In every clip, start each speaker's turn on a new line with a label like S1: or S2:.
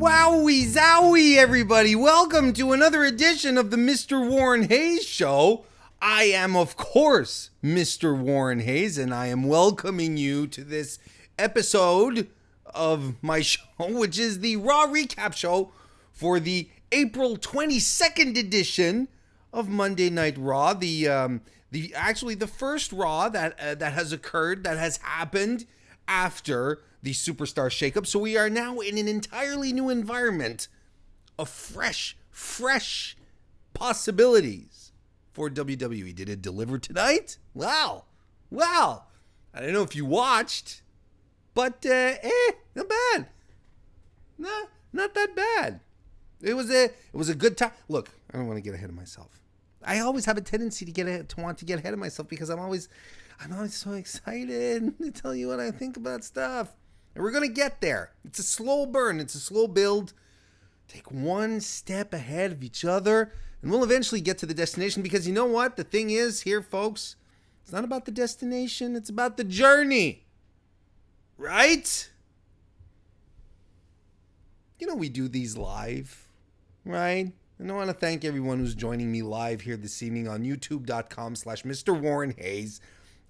S1: Wowie zowie, everybody. Welcome to another edition of the Mr. Warren Hayes Show. I am, of course, Mr. Warren Hayes, and I am welcoming you to this episode of my show, which is the Raw Recap Show for the April 22nd edition of Monday Night Raw. The first Raw that has occurred, that has happened after the Superstar shakeup. So we are now in an entirely new environment of fresh possibilities for WWE. Did it deliver tonight? Wow. I don't know if you watched, but not bad. Nah, not that bad. It was a good time. Look, I don't want to get ahead of myself. I always have a tendency to want to get ahead of myself because I'm always so excited to tell you what I think about stuff. And we're going to get there. It's a slow burn. It's a slow build. Take one step ahead of each other, and we'll eventually get to the destination, because you know what? The thing is here, folks, it's not about the destination. It's about the journey. Right? You know, we do these live, right? And I want to thank everyone who's joining me live here this evening on youtube.com/Mr. Warren Hayes.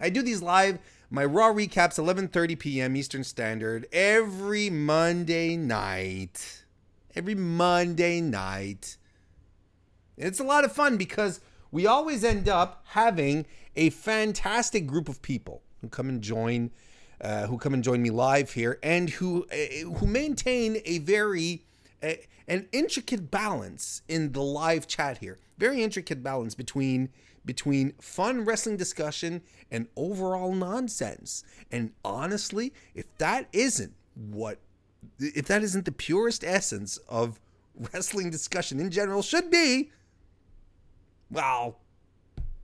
S1: I do these live, my Raw recaps, 11:30 p.m. Eastern Standard, every Monday night. And it's a lot of fun because we always end up having a fantastic group of people who come and join me live here, and who maintain a very an intricate balance in the live chat here. Very intricate balance between fun wrestling discussion and overall nonsense. And honestly, if that isn't the purest essence of wrestling discussion in general should be, well,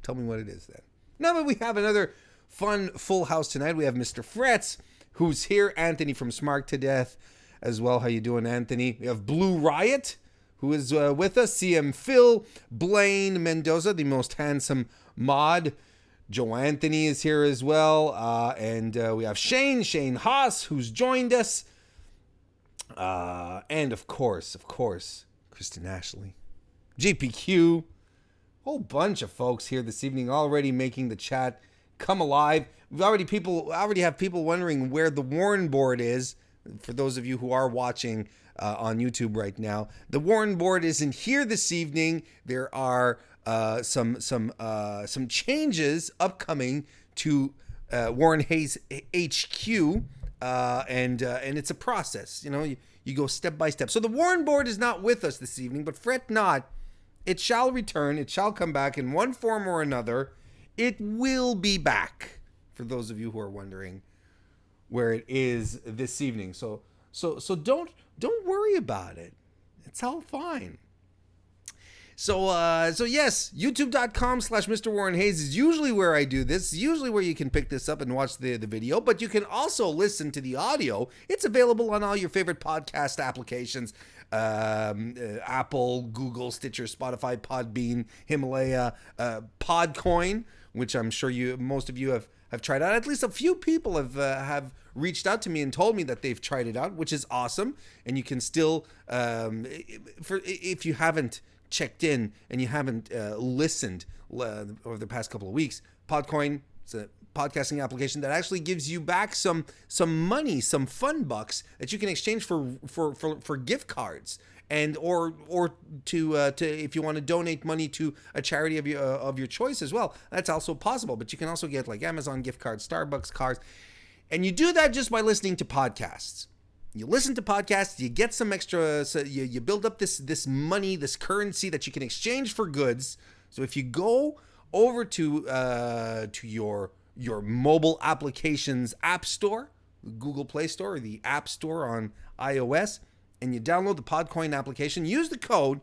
S1: tell me what it is then. Now that we have another fun full house tonight, we have Mr. Fretz, who's here, Anthony from Smart to Death as well. How you doing, Anthony? We have Blue Riot, who is with us, CM Phil, Blaine Mendoza, the most handsome mod. Joe Anthony is here as well. And we have Shane Haas, who's joined us. And of course, Kristen Ashley, GPQ, whole bunch of folks here this evening already making the chat come alive. We already have people wondering where the Warren board is. For those of you who are watching on YouTube right now, the Warren board isn't here this evening. There are some changes upcoming to Warren Hayes HQ, and it's a process. You know, you go step by step. So the Warren board is not with us this evening, but fret not. It shall return. It shall come back in one form or another. It will be back. For those of you who are wondering where it is this evening, so don't worry about it. It's all fine. So yes, youtube.com/Mr. Warren Hayes is usually where I do this. Usually where you can pick this up and watch the video, but you can also listen to the audio. It's available on all your favorite podcast applications. Apple, Google, Stitcher, Spotify, Podbean, Himalaya, Podcoin, which I'm sure most of you have tried out. At least a few people have reached out to me and told me that they've tried it out, which is awesome. And you can still, if you haven't checked in and you haven't listened over the past couple of weeks, Podcoin, it's a podcasting application that actually gives you back some money, some fun bucks that you can exchange for gift cards, and or to if you want to donate money to a charity of your choice as well. That's also possible. But you can also get like Amazon gift cards, Starbucks cards, and you do that just by listening to podcasts. You listen to podcasts, you get some extra, so you build up this money, this currency that you can exchange for goods. So if you go over to your mobile applications app store, the Google Play Store or the App Store on iOS, and you download the Podcoin application, use the code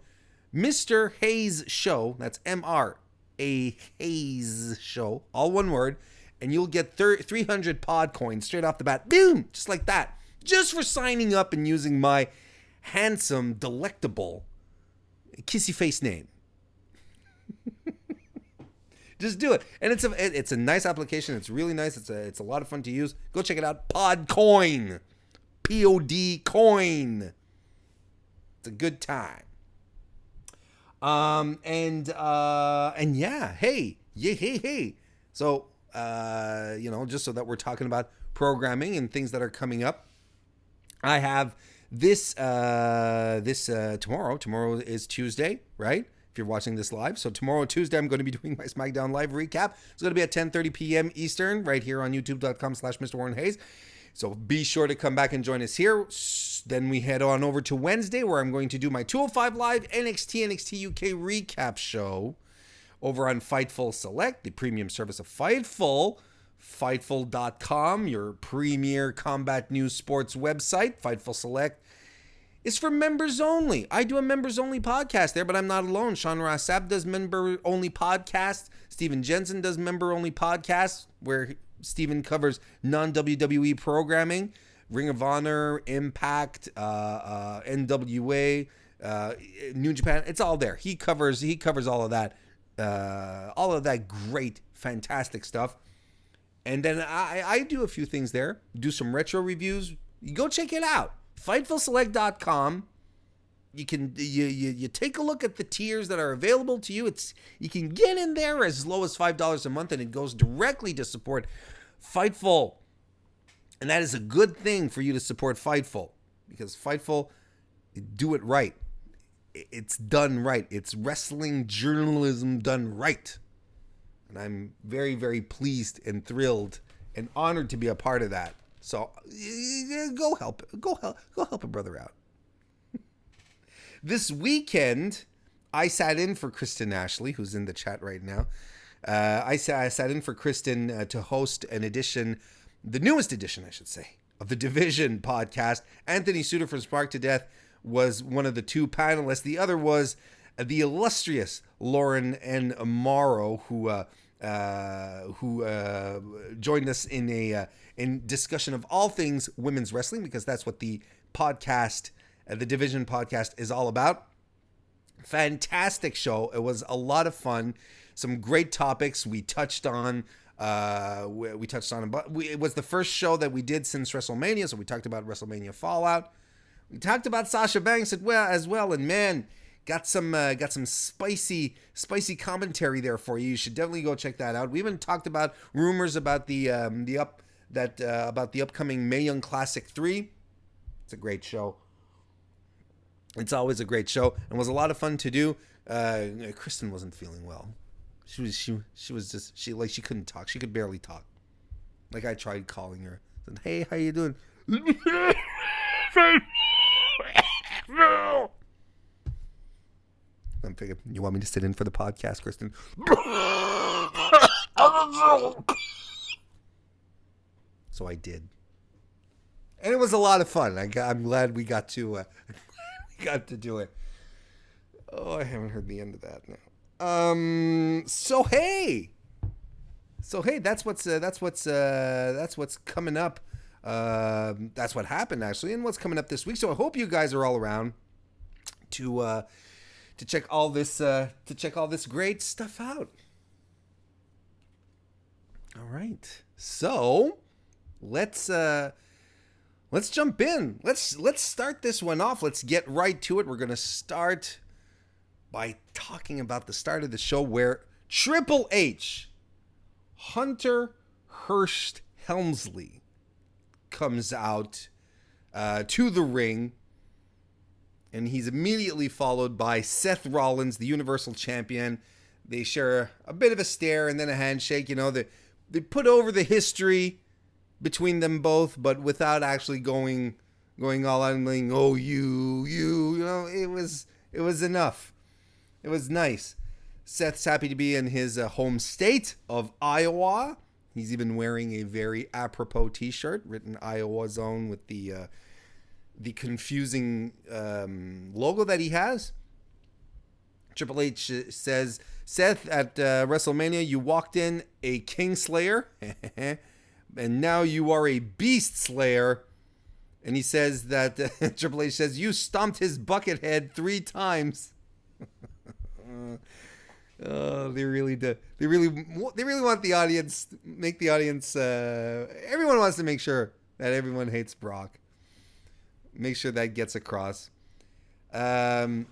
S1: Mr. Hayes Show, that's MR Hayes Show, all one word, and you'll get 300 Podcoins straight off the bat. Boom! Just like that. Just for signing up and using my handsome, delectable, kissy face name. Just do it. And it's a nice application. It's really nice. It's a lot of fun to use. Go check it out. Podcoin. POD coin. It's a good time. And yeah, hey. So, just so that we're talking about programming and things that are coming up, I have this tomorrow. Tomorrow is Tuesday, right? If you're watching this live. So tomorrow, Tuesday, I'm going to be doing my SmackDown Live recap. It's going to be at 10:30 p.m. Eastern, right here on youtube.com/Mr. Warren Hayes. So be sure to come back and join us here. Then we head on over to Wednesday, where I'm going to do my 205 Live NXT UK recap show over on Fightful Select, the premium service of Fightful. Fightful.com, your premier combat news sports website. Fightful Select is for members only. I do a members only podcast there, but I'm not alone. Sean Rossap does member only podcast. Steven Jensen does member only podcast, where Steven covers non-WWE programming, Ring of Honor, Impact, NWA, New Japan. It's all there. He covers all of that great, fantastic stuff. And then I do a few things there. Do some retro reviews. You go check it out. FightfulSelect.com. You can you take a look at the tiers that are available to you. You can get in there as low as $5 a month, and it goes directly to support Fightful. And that is a good thing for you to support Fightful, because Fightful do it right. It's done right. It's wrestling journalism done right. And I'm very, very pleased and thrilled and honored to be a part of that. So go help a brother out. This weekend, I sat in for Kristen Ashley, who's in the chat right now. I sat in for Kristen to host an edition, the newest edition, I should say, of the Division podcast. Anthony Suter from Spark to Death was one of the two panelists. The other was the illustrious Lauren N. Morrow, who joined us in discussion of all things women's wrestling, because that's what the podcast, the Division podcast, is all about. Fantastic show. It was a lot of fun. Some great topics we touched on. But it was the first show that we did since WrestleMania, so we talked about WrestleMania Fallout. We talked about Sasha Banks as well, and man, got some spicy commentary there for you. You should definitely go check that out. We even talked about rumors about the upcoming Mae Young Classic 3. It's a great show. It's always a great show, and was a lot of fun to do. Kristen wasn't feeling well. She couldn't talk. She could barely talk. Like, I tried calling her. I said, "Hey, how you doing?" I'm thinking, you want me to sit in for the podcast, Kristen? So I did, and it was a lot of fun. I'm glad we got to do it. Oh, I haven't heard the end of that now. So hey, that's what's coming up. That's what happened actually, and what's coming up this week. So I hope you guys are all around to check all this great stuff out. All right, so let's jump in. Let's start this one off. Let's get right to it. We're gonna start by talking about the start of the show, where Triple H, Hunter Hearst Helmsley, comes out to the ring, and he's immediately followed by Seth Rollins, the Universal Champion. They share a bit of a stare and then a handshake. You know, they put over the history between them both, but without actually going all out and like, oh, you know, it was enough. It was nice. Seth's happy to be in his home state of Iowa. He's even wearing a very apropos t-shirt written Iowa Zone with the confusing logo that he has. Triple H says, "Seth, at WrestleMania, you walked in a King Slayer, and now you are a Beast Slayer." And he says that Triple H says, "You stomped his bucket head 3 times." They really do. They really want the audience, make the audience. Everyone wants to make sure that everyone hates Brock. Make sure that gets across. And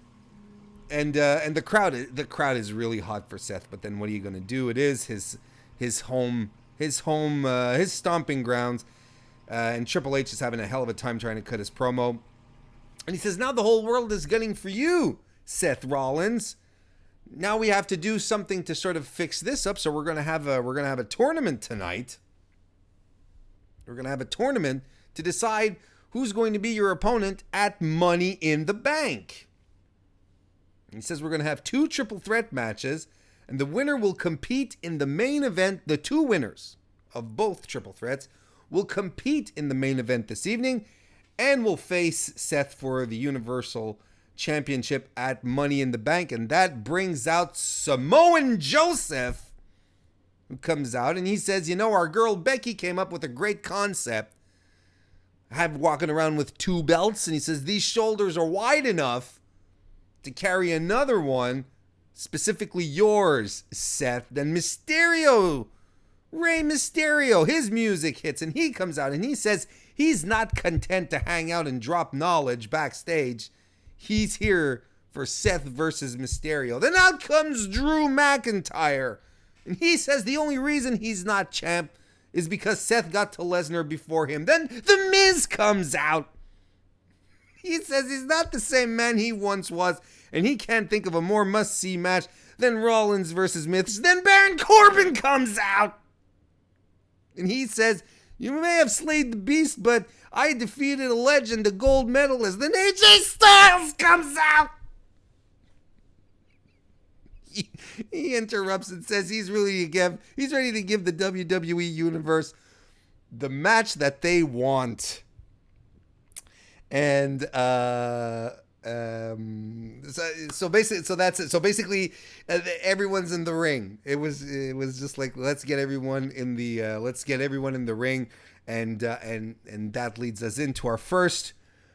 S1: the crowd is really hot for Seth. But then what are you going to do? It is his stomping grounds. And Triple H is having a hell of a time trying to cut his promo. And he says, now the whole world is gunning for you, Seth Rollins. Now we have to do something to sort of fix this up. So we're gonna have a tournament tonight. We're gonna have a tournament to decide who's going to be your opponent at Money in the Bank. He says we're going to have 2 triple threat matches, and the winner will compete in the main event. The 2 winners of both triple threats will compete in the main event this evening and will face Seth for the Universal Championship at Money in the Bank. And that brings out Samoan Joseph, who comes out and he says, you know, our girl Becky came up with a great concept. Have walking around with 2 belts, and he says these shoulders are wide enough to carry another one, specifically yours, Seth. Then Mysterio, Rey Mysterio, his music hits, and he comes out and he says he's not content to hang out and drop knowledge backstage. He's here for Seth versus Mysterio. Then out comes Drew McIntyre, and he says the only reason he's not champ is because Seth got to Lesnar before him. Then The Miz comes out. He says he's not the same man he once was, and he can't think of a more must-see match than Rollins versus Miz. Then Baron Corbin comes out. And he says, you may have slayed the beast, but I defeated a legend, a gold medalist. Then AJ Styles comes out. He interrupts and says he's ready to give the WWE Universe the match that they want. And so basically everyone's in the ring. It was just like, let's get everyone in the ring, and that leads us into our first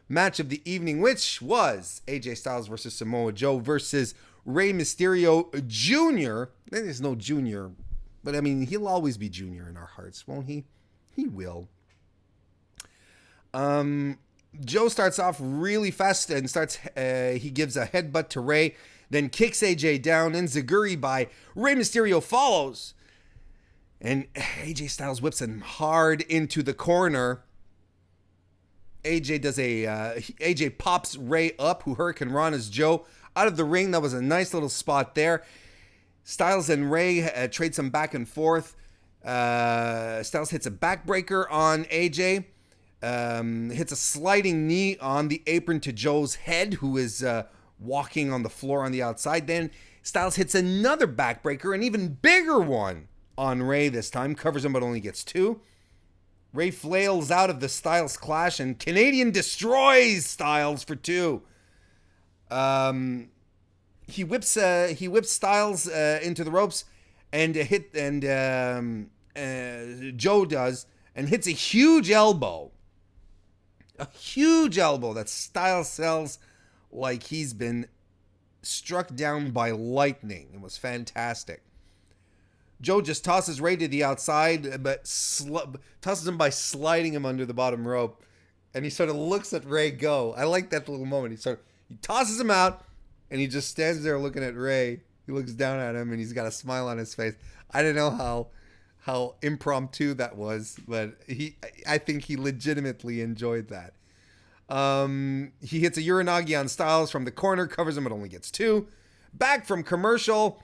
S1: match of the evening, which was AJ Styles versus Samoa Joe versus Rey Mysterio Jr. There's no Junior, but I mean, he'll always be Junior in our hearts, won't he? He will. Joe starts off really fast and he gives a headbutt to Rey, then kicks AJ down, and Zaguri by Rey Mysterio follows. And AJ Styles whips him hard into the corner. AJ pops Rey up, who Hurricane Rana's Joe out of the ring. That was a nice little spot there. Styles and Rey trade some back and forth. Styles hits a backbreaker on AJ. Hits a sliding knee on the apron to Joe's head, who is walking on the floor on the outside. Then Styles hits another backbreaker, an even bigger one on Rey this time. Covers him but only gets 2. Rey flails out of the Styles clash and Canadian destroys Styles for 2. He whips Styles into the ropes and Joe does, and hits a huge elbow. A huge elbow that Styles sells like he's been struck down by lightning. It was fantastic. Joe just tosses Rey to the outside, but tosses him by sliding him under the bottom rope. And he sort of looks at Rey go. I like that little moment. He tosses him out, and he just stands there looking at Rey. He looks down at him, and he's got a smile on his face. I don't know how impromptu that was, but I think he legitimately enjoyed that. He hits a Uranagi on Styles from the corner, covers him, but only gets 2. Back from commercial,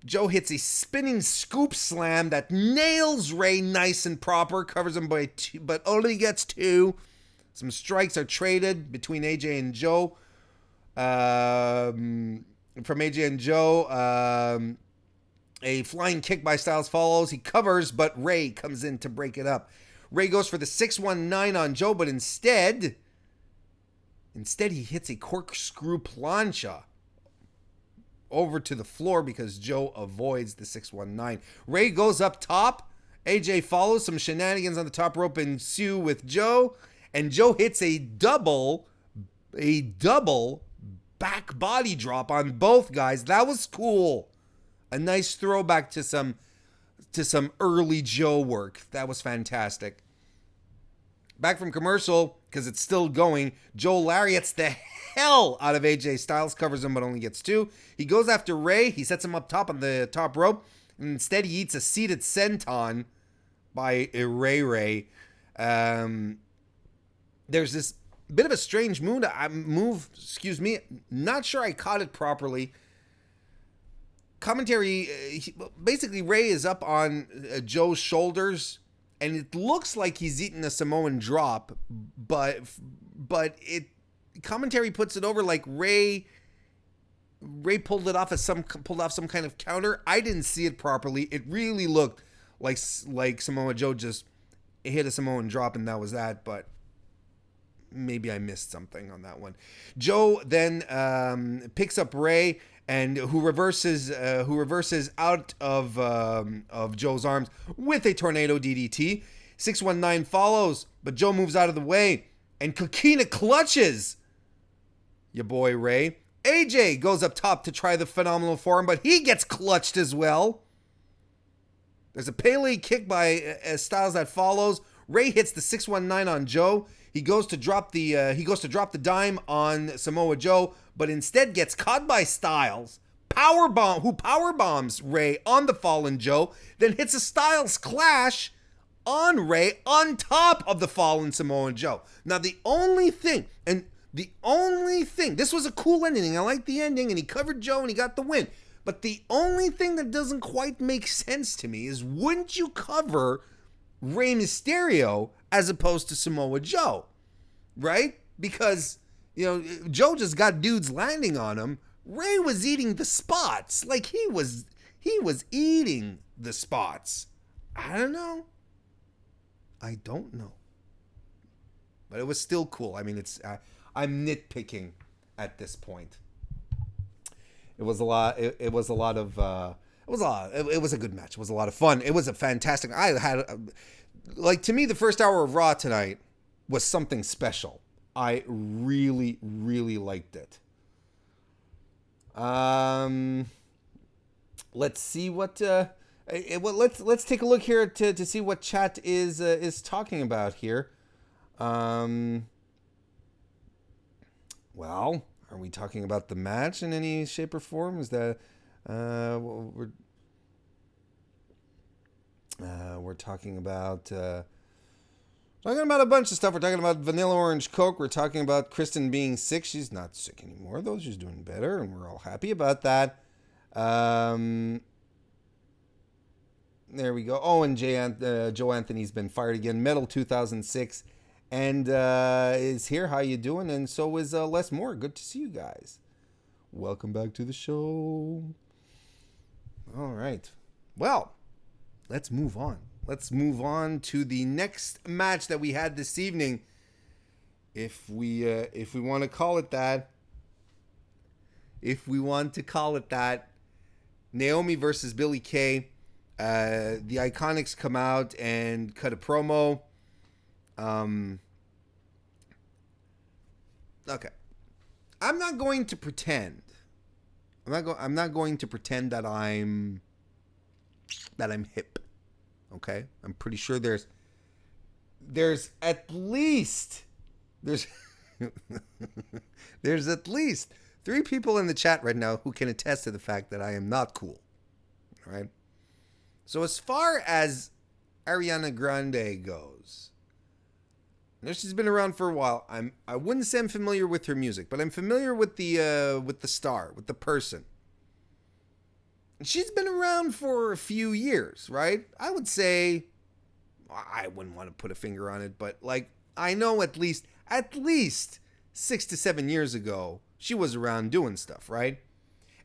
S1: Joe hits a spinning scoop slam that nails Rey nice and proper, covers him by 2, but only gets 2. Some strikes are traded between AJ and Joe. From AJ and Joe, a flying kick by Styles follows. He covers, but Rey comes in to break it up. Rey goes for the 619 on Joe, but instead he hits a corkscrew plancha over to the floor because Joe avoids the 619. Rey goes up top. AJ follows. Some shenanigans on the top rope ensue with Joe, and Joe hits a double back body drop on both guys. That was cool. A nice throwback to some early Joe work. That was fantastic. Back from commercial, because it's still going. Joe lariats the hell out of AJ Styles, covers him, but only gets 2. He goes after Ray. He sets him up top on the top rope. And instead, he eats a seated senton by Ray. There's this bit of a strange move. Not sure I caught it properly. Commentary, basically Ray is up on Joe's shoulders, and it looks like he's eating a Samoan drop, but commentary puts it over like Ray pulled off some kind of counter. I didn't see it properly. It really looked like Samoa Joe just hit a Samoan drop, and that was that, but maybe I missed something on that one. Joe then picks up Ray, and who reverses out of Joe's arms with a tornado DDT. 619 follows, but Joe moves out of the way, and Coquina clutches your boy Ray. AJ goes up top to try the phenomenal forearm, but he gets clutched as well. There's a Pele kick by Styles that follows. Ray hits the 619 on Joe. He goes to drop the dime on Samoa Joe, but instead gets caught by Styles, who power bombs Ray on the fallen Joe, then hits a Styles clash on Ray on top of the fallen Samoa Joe. Now this was a cool ending. I like the ending, and he covered Joe and he got the win. But the only thing that doesn't quite make sense to me is, wouldn't you cover Rey Mysterio as opposed to Samoa Joe, right? Because, Joe just got dudes landing on him. Rey was eating the spots. Like, he was eating the spots. I don't know. But it was still cool. I mean, I'm nitpicking at this point. It was a lot. It was a good match. It was a lot of fun. It was a fantastic. To me, the first hour of Raw tonight was something special. I really, really liked it. Let's see what. Let's take a look here to see what chat is talking about here. Well, are we talking about the match in any shape or form? Is that we're talking about a bunch of stuff. We're talking about Vanilla Orange Coke. We're talking about Kristen being sick. She's not sick anymore, though. She's doing better, and we're all happy about that. There we go. Oh, and Joe Anthony's been fired again. Metal 2006. And is here. How you doing? And so is Les Moore. Good to see you guys. Welcome back to the show. All right. Well, let's move on. Let's move on to the next match that we had this evening. If we want to call it that. Naomi versus Billie Kay. The Iconics come out and cut a promo. Okay. I'm not going to pretend. I'm not going to pretend that I'm hip. Okay? I'm pretty sure there's at least there's at least 3 people in the chat right now who can attest to the fact that I am not cool. All right? So as far as Ariana Grande goes, she's been around for a while. I wouldn't say I'm familiar with her music, but I'm familiar with the star, with the person. And she's been around for a few years, right? I would say, I wouldn't want to put a finger on it, but I know at least 6 to 7 years ago, she was around doing stuff, right?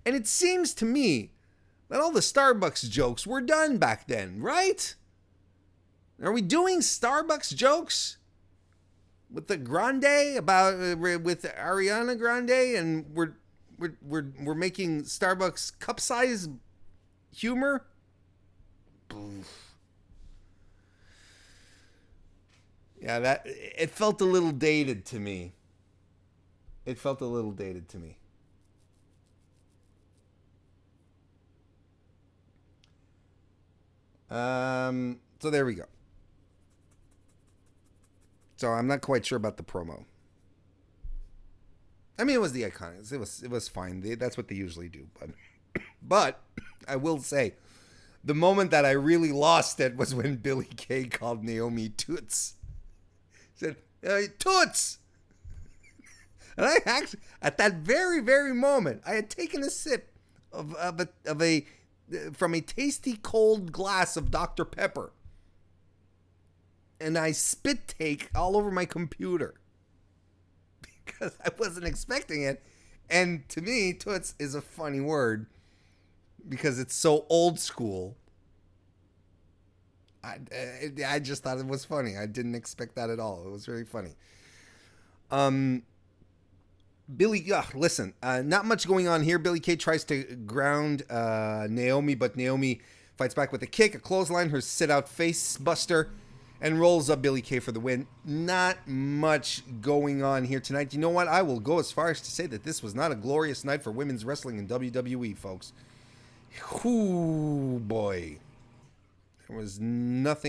S1: And it seems to me that all the Starbucks jokes were done back then, right? Are we doing Starbucks jokes with the Grande with Ariana Grande, and we're making Starbucks cup size humor? Yeah, that it felt a little dated to me. So there we go. So I'm not quite sure about the promo. I mean, it was the Iconics. It was fine. That's what they usually do. But I will say, the moment that I really lost it was when Billie Kay called Naomi Toots. Said, Toots! And I actually, at that very, very moment, I had taken a sip from a tasty cold glass of Dr. Pepper. And I spit take all over my computer. Because I wasn't expecting it. And to me, Toots is a funny word. Because it's so old school. I just thought it was funny. I didn't expect that at all. It was really funny. Listen, not much going on here. Billie Kay tries to ground Naomi, but Naomi fights back with a kick, a clothesline, her sit-out face buster, and rolls up Billie Kay for the win. Not much going on here tonight. You know what? I will go as far as to say that this was not a glorious night for women's wrestling in WWE, folks. Ooh, boy. There was not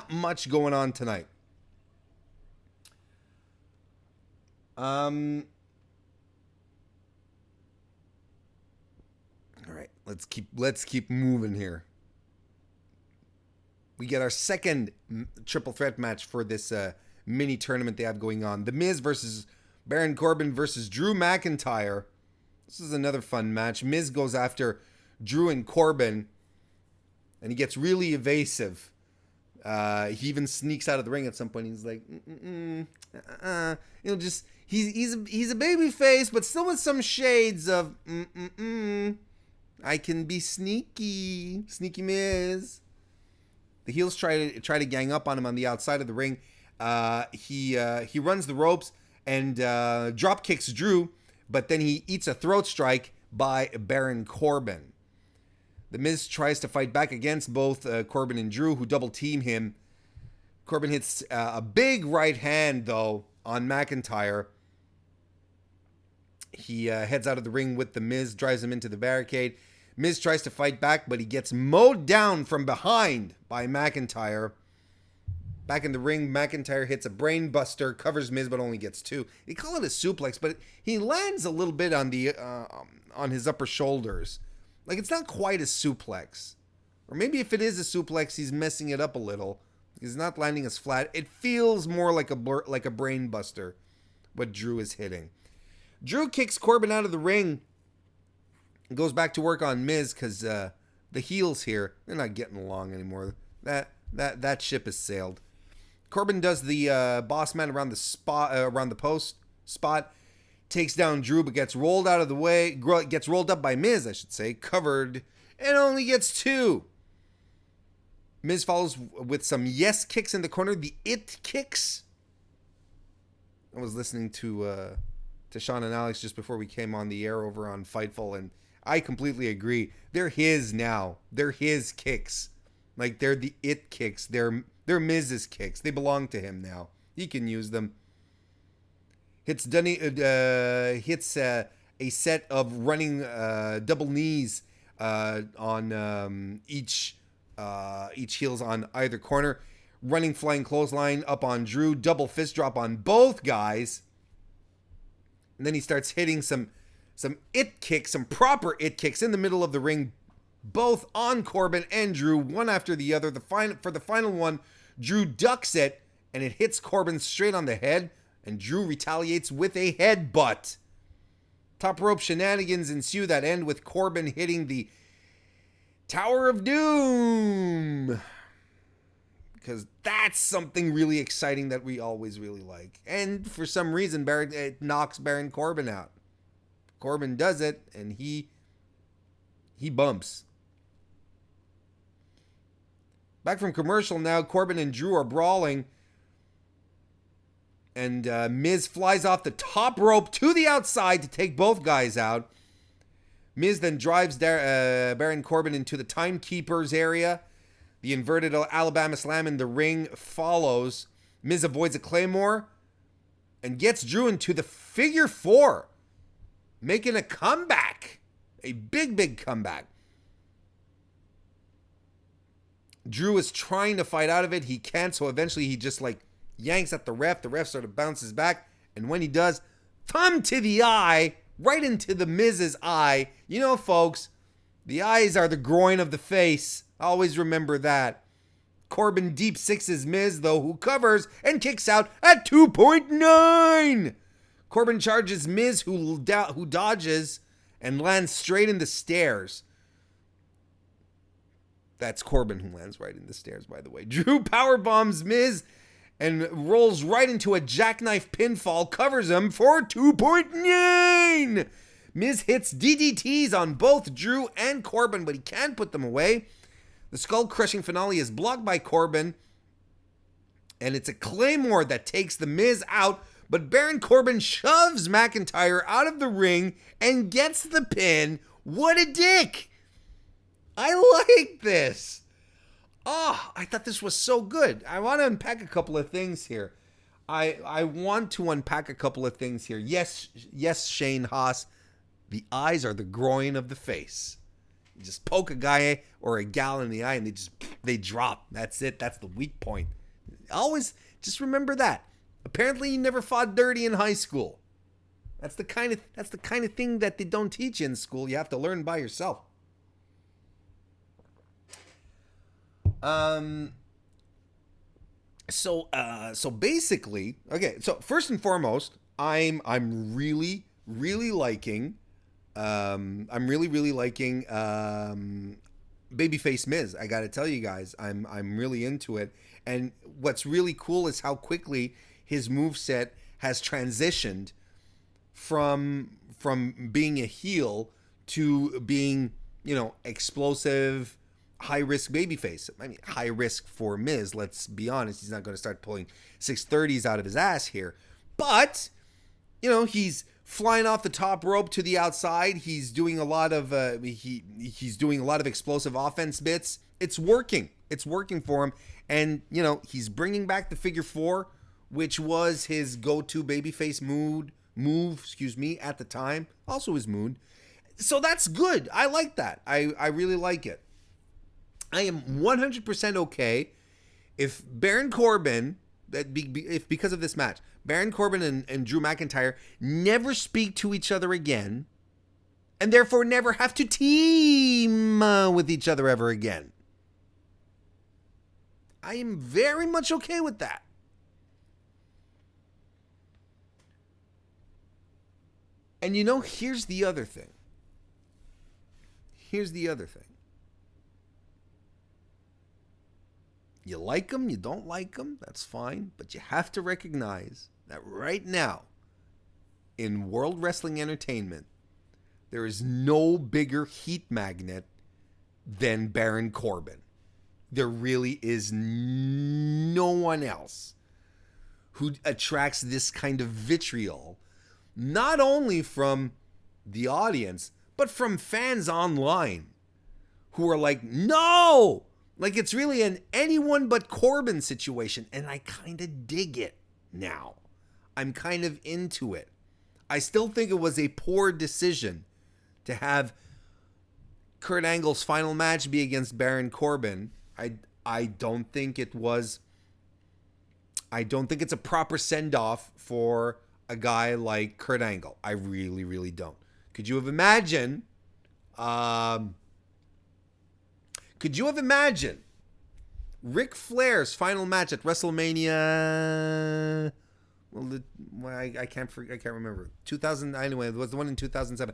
S1: much going on tonight. All right, let's keep moving here. We get our second triple threat match for this mini tournament they have going on. The Miz versus Baron Corbin versus Drew McIntyre. This is another fun match. Miz goes after Drew and Corbin, and he gets really evasive. He even sneaks out of the ring at some point. He's like, he's a baby face, but still with some shades of I can be sneaky Miz. The heels try to gang up on him on the outside of the ring. He runs the ropes and drop kicks Drew, but then he eats a throat strike by Baron Corbin. The Miz tries to fight back against both Corbin and Drew, who double team him. Corbin hits a big right hand, though, on McIntyre. He heads out of the ring with the Miz, drives him into the barricade. Miz tries to fight back, but he gets mowed down from behind by McIntyre. Back in the ring, McIntyre hits a brain buster, covers Miz, but only gets two. They call it a suplex, but he lands a little bit on his upper shoulders. Like, it's not quite a suplex. Or maybe if it is a suplex, he's messing it up a little. He's not landing as flat. It feels more like a brain buster, what Drew is hitting. Drew kicks Corbin out of the ring. Goes back to work on Miz because the heels here, they're not getting along anymore. That ship has sailed. Corbin does the boss man around the post spot. Takes down Drew, but gets rolled out of the way. Gets rolled up by Miz, I should say. Covered. And only gets two. Miz follows with some yes kicks in the corner. The it kicks. I was listening to Sean and Alex just before we came on the air over on Fightful, and I completely agree. They're his now. They're his kicks. Like, they're the it kicks. They're Miz's kicks. They belong to him now. He can use them. Hits a set of running double knees on each heels on either corner. Running flying clothesline up on Drew. Double fist drop on both guys. And then he starts hitting some it kicks, some proper it kicks in the middle of the ring, both on Corbin and Drew, one after the other. For the final one, Drew ducks it, and it hits Corbin straight on the head. And Drew retaliates with a headbutt. Top rope shenanigans ensue that end with Corbin hitting the Tower of Doom. Because that's something really exciting that we always really like. And for some reason, it knocks Baron Corbin out. Corbin does it, and he bumps. Back from commercial now, Corbin and Drew are brawling. And Miz flies off the top rope to the outside to take both guys out. Miz then drives Baron Corbin into the timekeeper's area. The inverted Alabama slam in the ring follows. Miz avoids a claymore and gets Drew into the figure four, making a comeback. A big comeback. Drew is trying to fight out of it. He can't, so eventually he just yanks at the ref. The ref sort of bounces back, and when he does, thumb to the eye, right into the Miz's eye. You know, folks, the eyes are the groin of the face. Always remember that. Corbin deep sixes Miz, though, who covers and kicks out at 2.9. Corbin charges Miz, who dodges and lands straight in the stairs. That's Corbin who lands right in the stairs, by the way. Drew powerbombs Miz and rolls right into a jackknife pinfall, covers him for 2.9. Miz hits DDTs on both Drew and Corbin, but he can't put them away. The skull-crushing finale is blocked by Corbin, and it's a Claymore that takes the Miz out, but Baron Corbin shoves McIntyre out of the ring and gets the pin. What a dick! I like this. Oh, I thought this was so good. I want to unpack a couple of things here. I want to unpack a couple of things here. Yes, Shane Haas, the eyes are the groin of the face. You just poke a guy or a gal in the eye and they drop. That's it. That's the weak point. Always just remember that. Apparently you never fought dirty in high school. That's the kind of thing that they don't teach you in school. You have to learn by yourself. So basically, okay, so first and foremost, I'm really liking babyface Miz. I got to tell you guys, I'm really into it. And what's really cool is how quickly his moveset has transitioned from being a heel to being, explosive, high-risk babyface. I mean, high risk for Miz, let's be honest. He's not going to start pulling 630s out of his ass here. But, he's flying off the top rope to the outside. He's doing a lot of he's doing a lot of explosive offense bits. It's working. It's working for him. And, he's bringing back the figure four, which was his go-to babyface move, at the time. Also his mood. So that's good. I like that. I really like it. I am 100% okay if Baron Corbin, if because of this match, Baron Corbin and Drew McIntyre never speak to each other again, and therefore never have to team with each other ever again. I am very much okay with that. And here's the other thing. You like them, you don't like them, that's fine. But you have to recognize that right now, in World Wrestling Entertainment, there is no bigger heat magnet than Baron Corbin. There really is no one else who attracts this kind of vitriol, not only from the audience, but from fans online who are like, no! Like, it's really an anyone but Corbin situation, and I kind of dig it now. I'm kind of into it. I still think it was a poor decision to have Kurt Angle's final match be against Baron Corbin. I don't think it was. I don't think it's a proper send-off for a guy like Kurt Angle. I really, really don't. Could you have imagined? Could you have imagined Ric Flair's final match at WrestleMania? I can't remember. 2000 anyway. It was the one in 2007.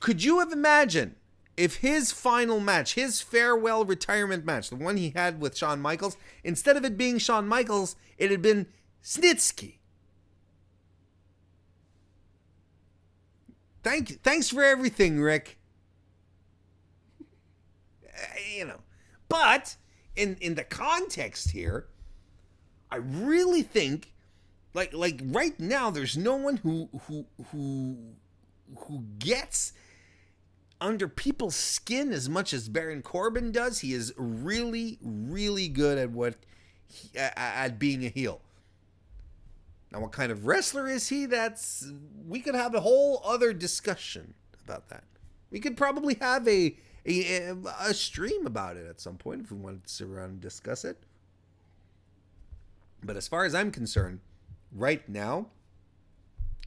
S1: Could you have imagined if his final match, his farewell retirement match, the one he had with Shawn Michaels, instead of it being Shawn Michaels, it had been Snitsky? Thanks for everything, Rick. But in the context here, I really think like right now there's no one who gets under people's skin as much as Baron Corbin does. He is really, really good at being a heel. Now, what kind of wrestler is he? We could have a whole other discussion about that. We could probably have a stream about it at some point if we wanted to sit around and discuss it. But as far as I'm concerned, right now,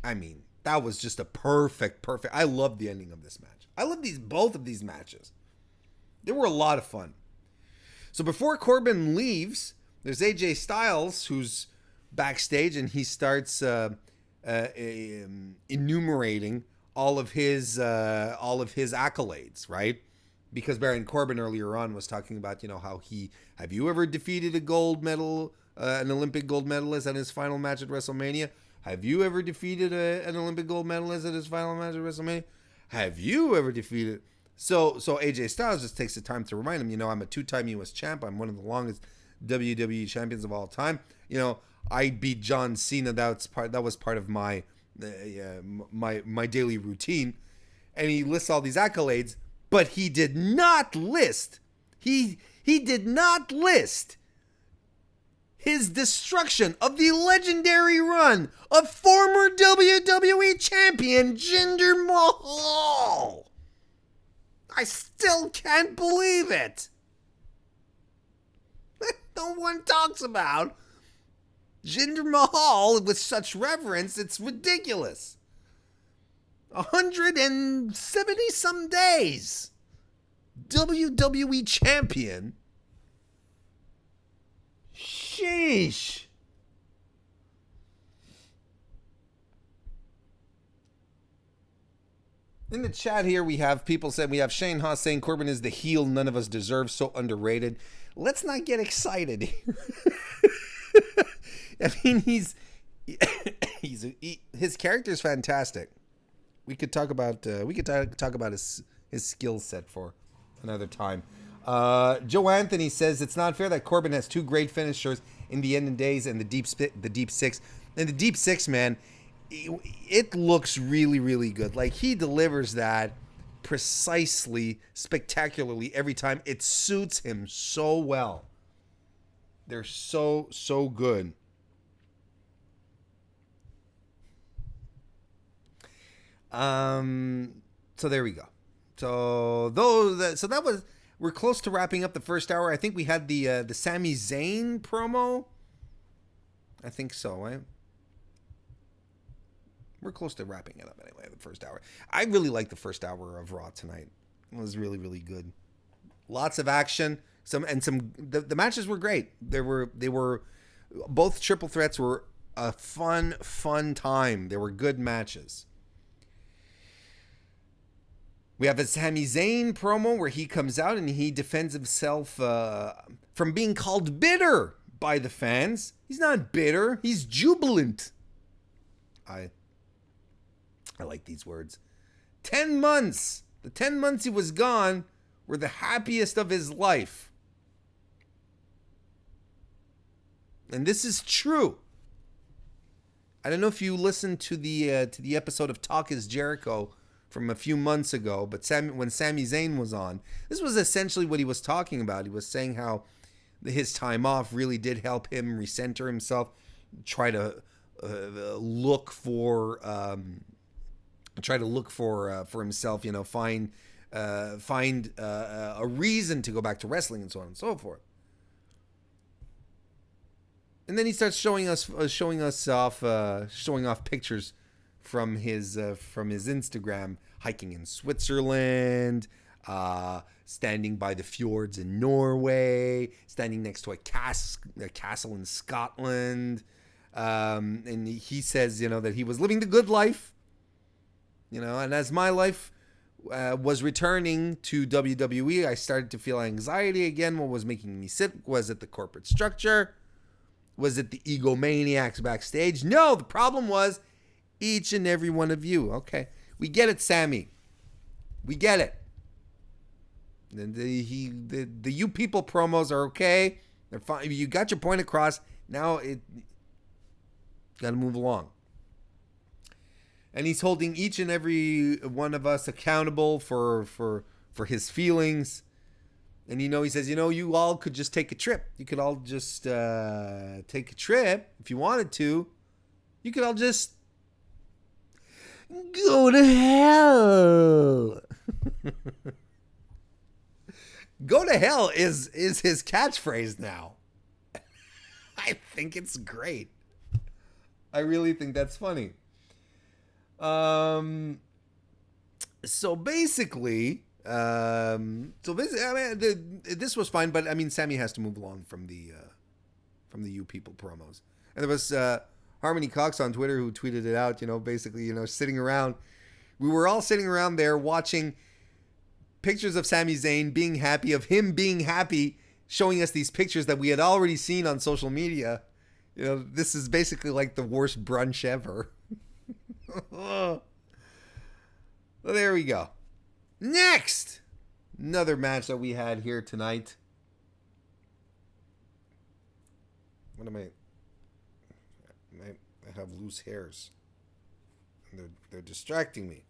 S1: I mean, that was just a perfect. I love the ending of this match. I love both of these matches. They were a lot of fun. So before Corbin leaves, there's AJ Styles who's backstage, and he starts enumerating all of his accolades, right? Because Baron Corbin earlier on was talking about, how have you ever defeated a gold medal, an Olympic gold medalist at his final match at WrestleMania? Have you ever defeated an Olympic gold medalist at his final match at WrestleMania? Have you ever defeated? So AJ Styles just takes the time to remind him, I'm a 2-time U.S. champ. I'm one of the longest WWE champions of all time. I beat John Cena. That was part of my my daily routine. And he lists all these accolades, but he did not list. He did not list his destruction of the legendary run of former WWE champion Jinder Mahal. I still can't believe it. No one talks about Jinder Mahal with such reverence. It's ridiculous. 170 some days. WWE champion. Sheesh. In the chat here, we have people saying, we have Shane Haas saying Corbin is the heel none of us deserve, so underrated. Let's not get excited here. I mean, his character is fantastic. We could talk about his skill set for another time. Joe Anthony says it's not fair that Corbin has 2 great finishers in the End of Days and the Deep Six. And the Deep Six, man, it looks really, really good. Like, he delivers that precisely, spectacularly every time. It suits him so well. They're so good. So there we go. So that was, we're close to wrapping up the first hour. I think we had the Sami Zayn promo. I think so, right? We're close to wrapping it up anyway, the first hour. I really liked the first hour of Raw tonight. It was really, really good. Lots of action. The matches were great. They were both triple threats were a fun time. They were good matches. We have a Sami Zayn promo where he comes out and he defends himself from being called bitter by the fans. He's not bitter. He's jubilant. I like these words. 10 months. The 10 months he was gone were the happiest of his life. And this is true. I don't know if you listened to the episode of Talk is Jericho from a few months ago, but when Sami Zayn was on, this was essentially what he was talking about. He was saying how his time off really did help him recenter himself, try to look for himself, find a reason to go back to wrestling and so on and so forth. And then he starts showing off pictures from his Instagram, hiking in Switzerland, standing by the fjords in Norway, standing next to a castle in Scotland, and he says, that he was living the good life, and as my life was returning to WWE, I started to feel anxiety again. What was making me sick? Was it the corporate structure? Was it the egomaniacs backstage? No, the problem was each and every one of you. Okay, we get it, Sammy. We get it. The you people promos are okay. They're fine. You got your point across. Now got to move along. And he's holding each and every one of us accountable for his feelings. And he says, you all could just take a trip. You could all just take a trip if you wanted to. You could all just go to hell. Go to hell is his catchphrase now. I I think it's great. I really think that's funny. So basically, I mean, this was fine, but I mean, Sammy has to move along from the You People promos. And there was Harmony Cox on Twitter who tweeted it out. Basically, sitting around. We were all sitting around there watching pictures of Sami Zayn being happy, of him being happy, showing us these pictures that we had already seen on social media. This is basically like the worst brunch ever. Well, there we go. Next, another match that we had here tonight. What am I have loose hairs. And they're distracting me.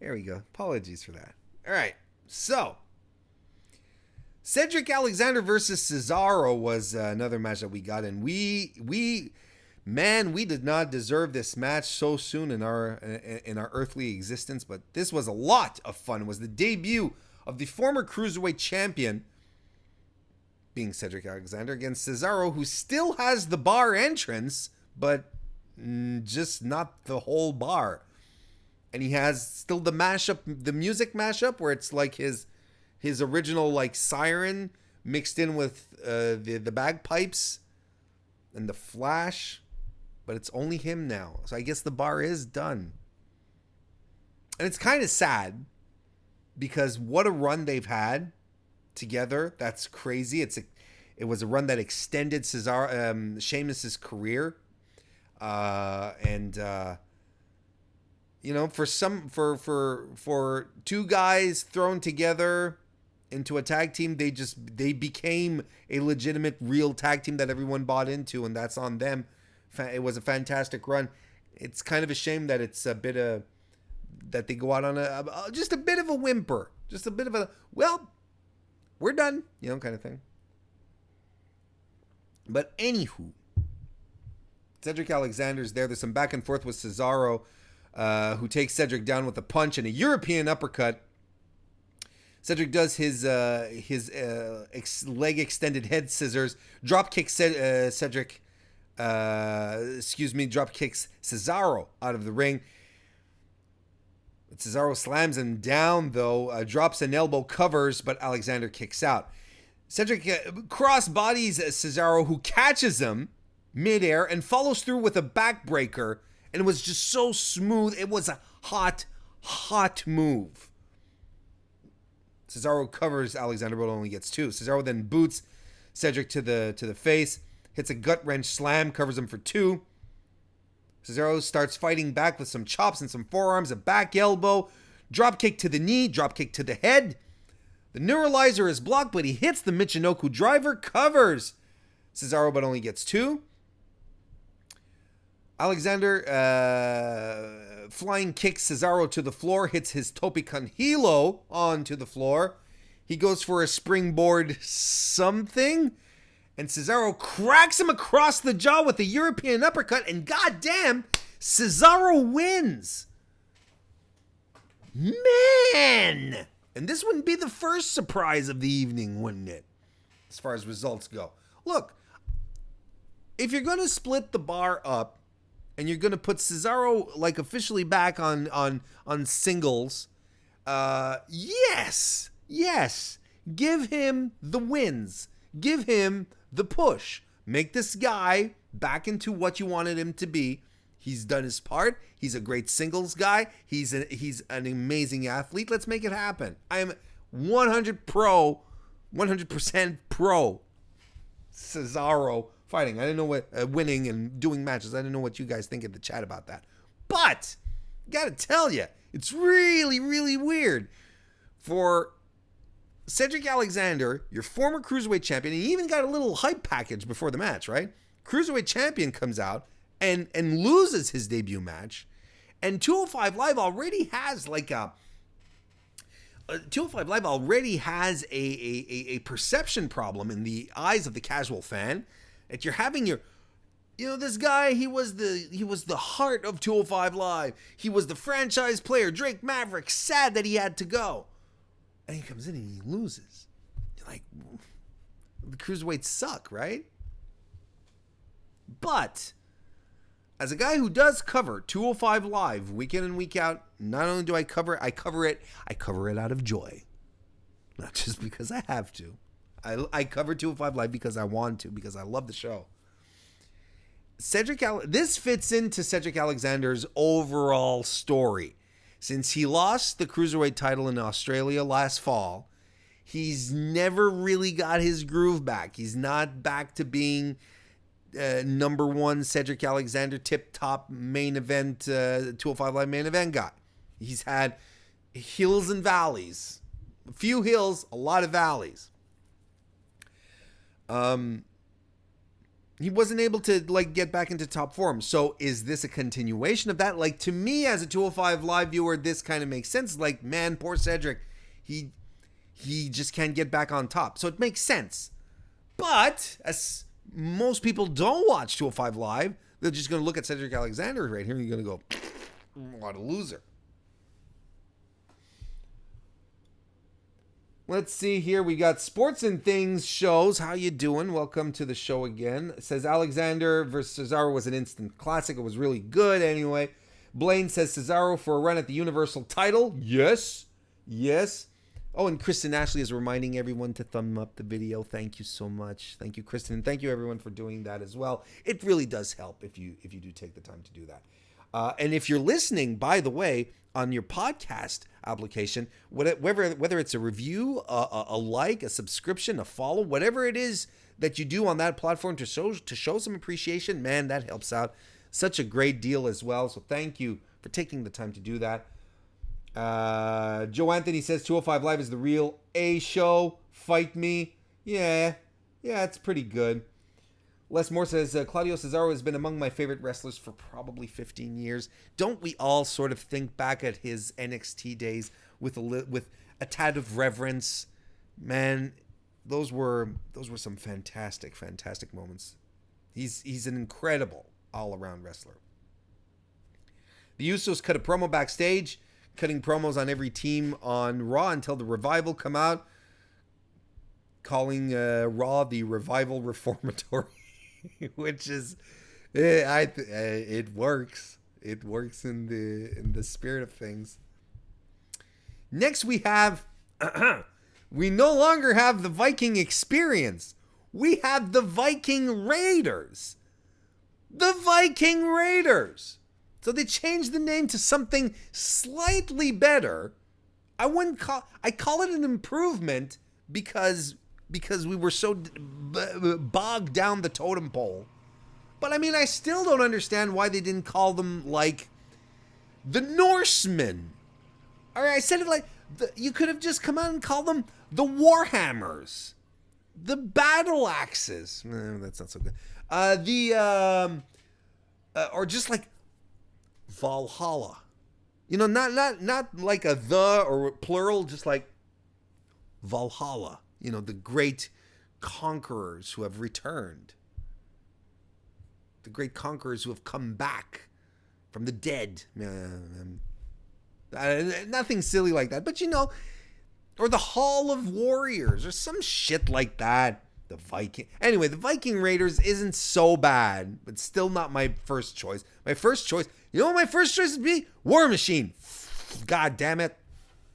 S1: There we go. Apologies for that. All right. So, Cedric Alexander versus Cesaro was another match that we got, and we did not deserve this match so soon in our earthly existence, but this was a lot of fun. It was the debut of the former Cruiserweight champion, being Cedric Alexander, against Cesaro, who still has the bar entrance, but just not the whole bar. And he has still the mashup, the music mashup, where it's like his original like siren mixed in with the bagpipes and the flash, but it's only him now. So I guess the bar is done. And it's kind of sad because what a run they've had together. That's crazy. It was a run that extended Sheamus's career. For two guys thrown together into a tag team, they became a legitimate real tag team that everyone bought into, and that's on them. It was a fantastic run. It's kind of a shame that it's a bit of that they go out on just a bit of a whimper, just a bit of a, well, we're done, kind of thing. But anywho, Cedric Alexander's there. There's some back and forth with Cesaro, who takes Cedric down with a punch and a European uppercut. Cedric does his leg extended head scissors, drop kicks drop kicks Cesaro out of the ring. Cesaro slams him down, though, drops an elbow, covers, but Alexander kicks out. Cedric cross bodies Cesaro, who catches him midair and follows through with a backbreaker, and it was just so smooth. It was a hot move. Cesaro covers Alexander, but only gets two. Cesaro then boots Cedric to the face, hits a gut wrench slam, covers him for two. Cesaro starts fighting back with some chops and some forearms, a back elbow, drop kick to the knee, drop kick to the head. The neuralizer is blocked, but he hits the Michinoku driver, covers Cesaro, but only gets two. Alexander flying kicks Cesaro to the floor, hits his Tope con Hilo onto the floor. He goes for a springboard something, and Cesaro cracks him across the jaw with a European uppercut, and goddamn, Cesaro wins. Man! And this wouldn't be the first surprise of the evening, wouldn't it? As far as results go. Look, if you're going to split the bar up, and you're going to put Cesaro like officially back on singles, yes, give him the wins, give him the push, make this guy back into what you wanted him to be. He's done his part. He's a great singles guy. He's an amazing athlete. Let's make it happen. I am 100% pro Cesaro fighting. I didn't know what winning and doing matches. I didn't know what you guys think in the chat about that. But gotta tell you, it's really, really weird for Cedric Alexander, your former Cruiserweight champion, and he even got a little hype package before the match, right? Cruiserweight champion comes out and loses his debut match, and 205 Live already has a perception problem in the eyes of the casual fan. That you're having this guy, he was the heart of 205 Live. He was the franchise player, Drake Maverick, sad that he had to go. And he comes in and he loses. You're like, the Cruiserweights suck, right? But as a guy who does cover 205 Live week in and week out, not only do I cover it out of joy. Not just because I have to. I cover 205 Live because I want to, because I love the show. This fits into Cedric Alexander's overall story. Since he lost the Cruiserweight title in Australia last fall, he's never really got his groove back. He's not back to being number one Cedric Alexander tip-top main event, 205 Live main event guy. He's had hills and valleys. A few hills, a lot of valleys. He wasn't able to get back into top form. So is this a continuation of that? To me as a 205 Live viewer, this kind of makes sense. Man, poor Cedric. He just can't get back on top. So it makes sense. But as most people don't watch 205 Live, they're just going to look at Cedric Alexander right here and you're going to go, what a loser. Let's see here. We got Sports and Things shows. How you doing? Welcome to the show again. It says Alexander versus Cesaro was an instant classic. It was really good anyway. Blaine says Cesaro for a run at the Universal title. Yes. Yes. Oh, and Kristen Ashley is reminding everyone to thumb up the video. Thank you so much. Thank you, Kristen. And thank you, everyone, for doing that as well. It really does help if you do take the time to do that. And if you're listening, by the way, on your podcast application, whether it's a review, a like, a subscription, a follow, whatever it is that you do on that platform to show some appreciation, man, that helps out. Such a great deal as well. So thank you for taking the time to do that. Joe Anthony says 205 Live is the real A show. Fight me. Yeah, it's pretty good. Les Moore says, Claudio Cesaro has been among my favorite wrestlers for probably 15 years. Don't we all sort of think back at his NXT days with a tad of reverence? Man, those were some fantastic, fantastic moments. He's an incredible all-around wrestler. The Usos cut a promo backstage, cutting promos on every team on Raw until the Revival come out, calling Raw the Revival Reformatory. Which is, it works. It works in the spirit of things. Next we have, we no longer have the Viking Experience. We have the Viking Raiders. The Viking Raiders. So they changed the name to something slightly better. I call it an improvement because we were so bogged down the totem pole. But I mean, I still don't understand why they didn't call them the Norsemen. All right, I said it you could have just come out and called them the Warhammers, the Battle Axes. That's not so good. Or just Valhalla. Not like a the or plural, just Valhalla. The great conquerors who have returned. The great conquerors who have come back from the dead. Nothing silly like that. But, or the Hall of Warriors or some shit like that. The Viking Raiders isn't so bad, but still not my first choice. My first choice, what my first choice would be? War Machine. God damn it.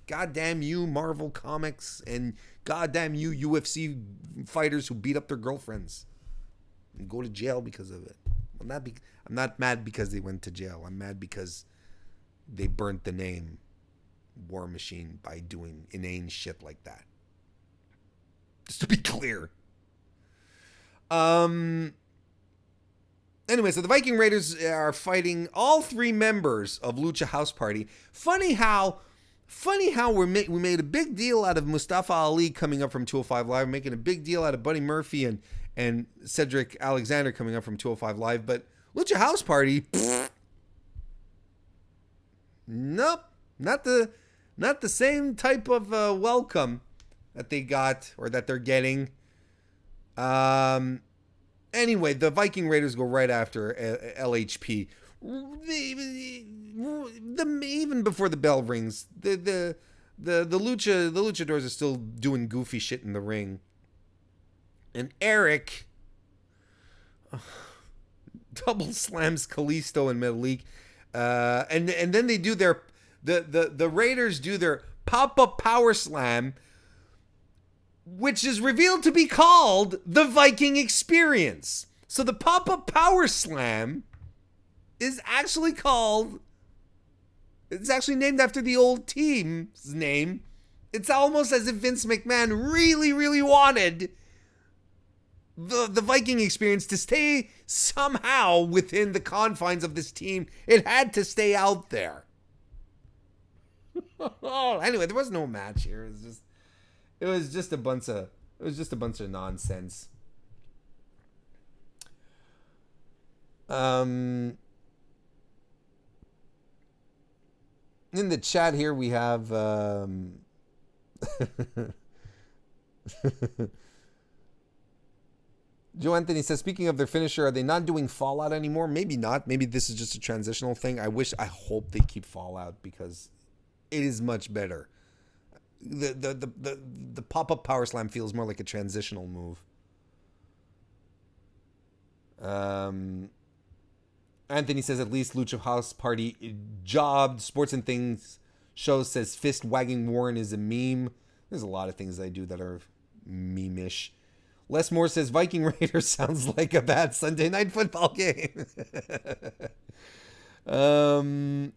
S1: God damn you, Marvel Comics, and goddamn you, UFC fighters who beat up their girlfriends and go to jail because of it. I'm not mad because they went to jail. I'm mad because they burnt the name War Machine by doing inane shit like that. Just to be clear. Anyway, so the Viking Raiders are fighting all three members of Lucha House Party. Funny how we made a big deal out of Mustafa Ali coming up from 205 Live, making a big deal out of Buddy Murphy and Cedric Alexander coming up from 205 Live, but Lucha House Party, nope, not the same type of welcome that they got or that they're getting. Anyway, the Viking Raiders go right after LHP. Even before the bell rings, the luchadors are still doing goofy shit in the ring, and Eric double slams Kalisto and Melik. And then they do the Raiders do their pop-up power slam, which is revealed to be called the Viking Experience. So the pop-up power slam is actually called, it's actually named after the old team's name. It's almost as if Vince McMahon really, really wanted the Viking Experience to stay somehow within the confines of this team. It had to stay out there. Anyway, there was no match here. It was just a bunch of nonsense. In the chat here we have Joe Anthony says, speaking of their finisher, are they not doing Fallout anymore? Maybe not. Maybe this is just a transitional thing. I hope they keep Fallout because it is much better. The pop-up power slam feels more like a transitional move. Anthony says, at least Lucha House Party jobbed. Sports and Things show says fist wagging Warren is a meme. There's a lot of things I do that are meme-ish. Les Moore says Viking Raiders sounds like a bad Sunday night football game. CM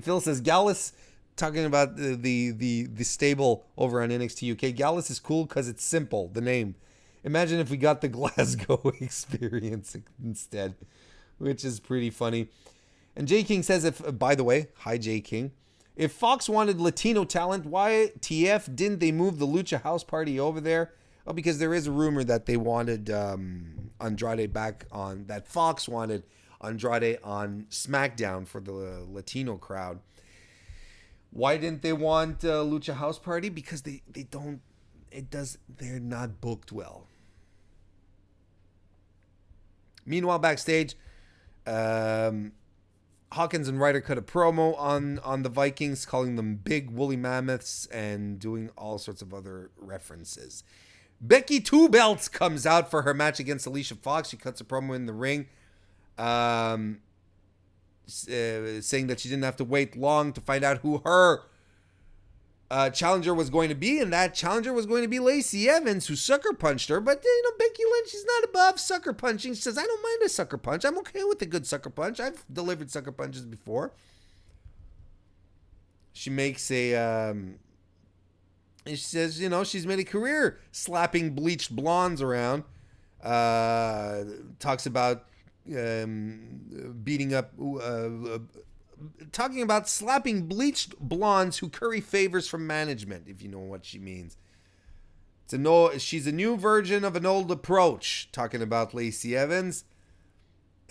S1: Phil says Gallus, talking about the stable over on NXT UK. Gallus is cool because it's simple, the name. Imagine if we got the Glasgow experience instead, which is pretty funny. And J King says, by the way, hi J King, if Fox wanted Latino talent, why TF didn't they move the Lucha House Party over there? Well, because there is a rumor that they wanted Andrade back on, that Fox wanted Andrade on SmackDown for the Latino crowd. Why didn't they want Lucha House Party? Because they're not booked well. Meanwhile, backstage, Hawkins and Ryder cut a promo on the Vikings, calling them big woolly mammoths and doing all sorts of other references. Becky Two Belts comes out for her match against Alicia Fox. She cuts a promo in the ring, saying that she didn't have to wait long to find out who her challenger was going to be, and that challenger was going to be Lacey Evans, who sucker punched her. But Becky Lynch is not above sucker punching. She says, I don't mind a sucker punch. I'm okay with a good sucker punch. I've delivered sucker punches before. She makes she says, she's made a career slapping bleached blondes around. Talks about beating up, talking about slapping bleached blondes who curry favors from management, if you know what she means. She's a new version of an old approach, talking about Lacey Evans.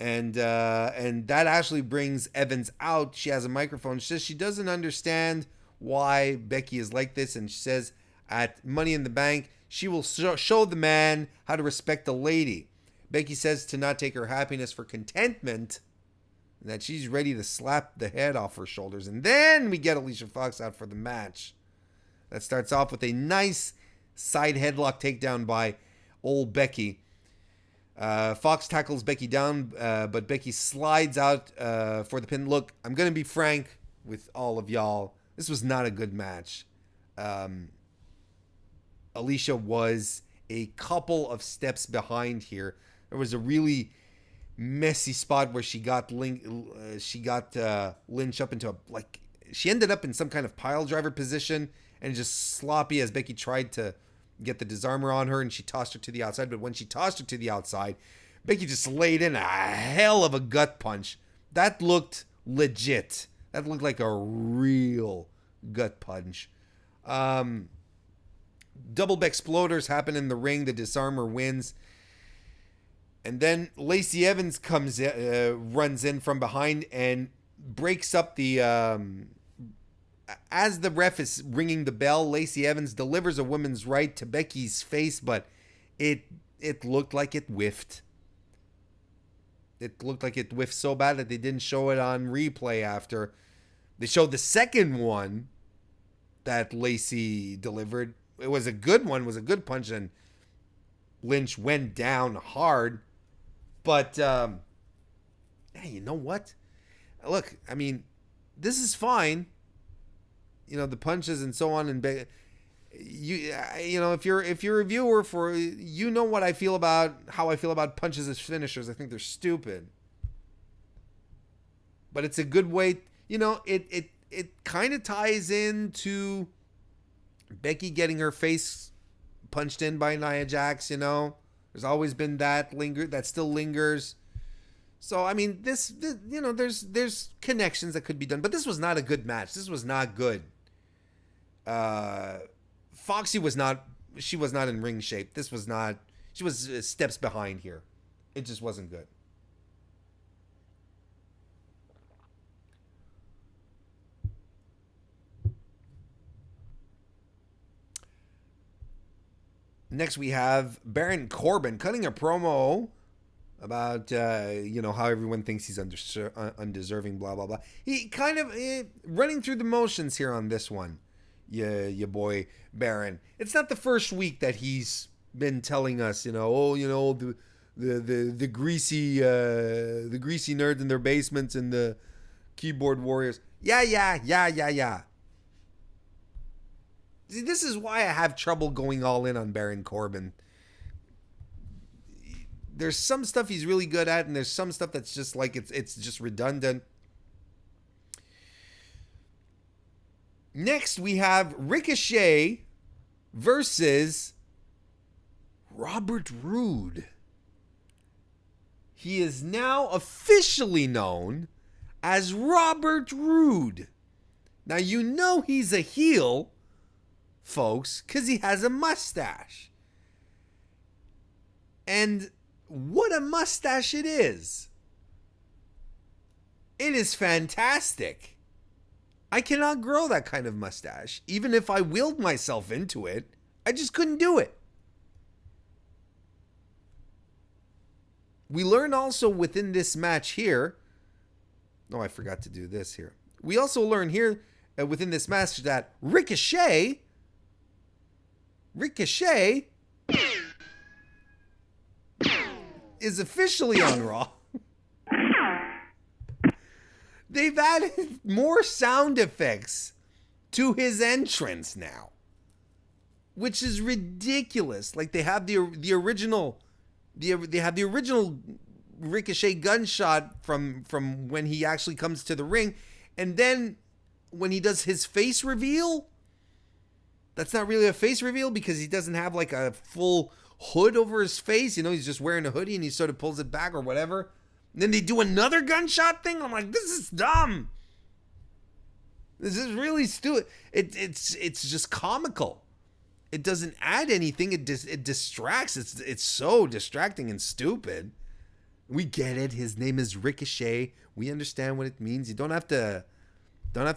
S1: And that actually brings Evans out. She has a microphone. She says she doesn't understand why Becky is like this. And she says at Money in the Bank, she will show the man how to respect a lady. Becky says to not take her happiness for contentment, and that she's ready to slap the head off her shoulders. And then we get Alicia Fox out for the match. That starts off with a nice side headlock takedown by old Becky. Fox tackles Becky down, but Becky slides out for the pin. Look, I'm going to be frank with all of y'all. This was not a good match. Alicia was a couple of steps behind here. There was a really messy spot where she got Lynch up into she ended up in some kind of pile driver position, and just sloppy as Becky tried to get the disarmer on her, and she tossed her to the outside. But when she tossed her to the outside, Becky just laid in a hell of a gut punch. That looked legit. That looked like a real gut punch. Double exploders happen in the ring. The disarmer wins. And then Lacey Evans runs in from behind and breaks up the... as the ref is ringing the bell, Lacey Evans delivers a woman's right to Becky's face, but it looked like it whiffed. It looked like it whiffed so bad that they didn't show it on replay after. They showed the second one that Lacey delivered. It was a good one, was a good punch, and Lynch went down hard. But, hey, you know what? Look, I mean, this is fine. You know, the punches and so on. And you know, if you're a viewer for, you know what I feel about, how I feel about punches as finishers. I think they're stupid. But it's a good way, you know, it kind of ties into Becky getting her face punched in by Nia Jax, you know. There's always been that still lingers. So, I mean, this you know, there's connections that could be done. But this was not a good match. This was not good. Foxy was not in ring shape. She was steps behind here. It just wasn't good. Next, we have Baron Corbin cutting a promo about, you know, how everyone thinks he's undeserving, blah, blah, blah. He kind of running through the motions here on this one. Yeah, your boy Baron. It's not the first week that he's been telling us, you know, oh, you know, the greasy nerds in their basements and the keyboard warriors. Yeah. See, this is why I have trouble going all in on Baron Corbin. There's some stuff he's really good at, and there's some stuff that's just like it's just redundant. Next, we have Ricochet versus Robert Roode. He is now officially known as Robert Roode. Now, you know he's a heel, folks, because he has a mustache. And what a mustache it is. It is fantastic. I cannot grow that kind of mustache. Even if I willed myself into it, I just couldn't do it. We learn also within this match here. No, I forgot to do this here. We also learn here within this match that Ricochet is officially on Raw. They've added more sound effects to his entrance now, which is ridiculous. Like, they have the original Ricochet gunshot from when he actually comes to the ring, and then when he does his face reveal, that's not really a face reveal because he doesn't have like a full hood over his face. You know, he's just wearing a hoodie and he sort of pulls it back or whatever. And then they do another gunshot thing. I'm like, this is dumb. This is really stupid. It's just comical. It doesn't add anything. It distracts. It's so distracting and stupid. We get it. His name is Ricochet. We understand what it means. You don't have to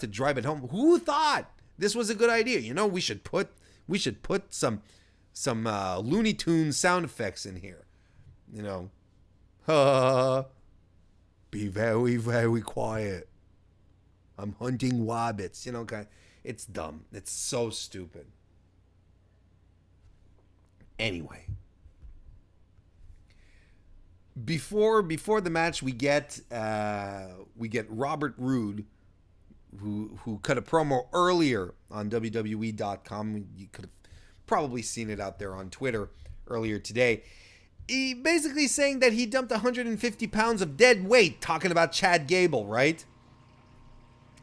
S1: drive it home. Who thought this was a good idea? You know, we should put some Looney Tunes sound effects in here. You know, be very, very quiet. I'm hunting wabbits. You know, it's dumb. It's so stupid. Anyway, before the match, we get Robert Roode, who cut a promo earlier on WWE.com. You could have probably seen it out there on Twitter earlier today. He basically saying that he dumped 150 pounds of dead weight, talking about Chad Gable, right?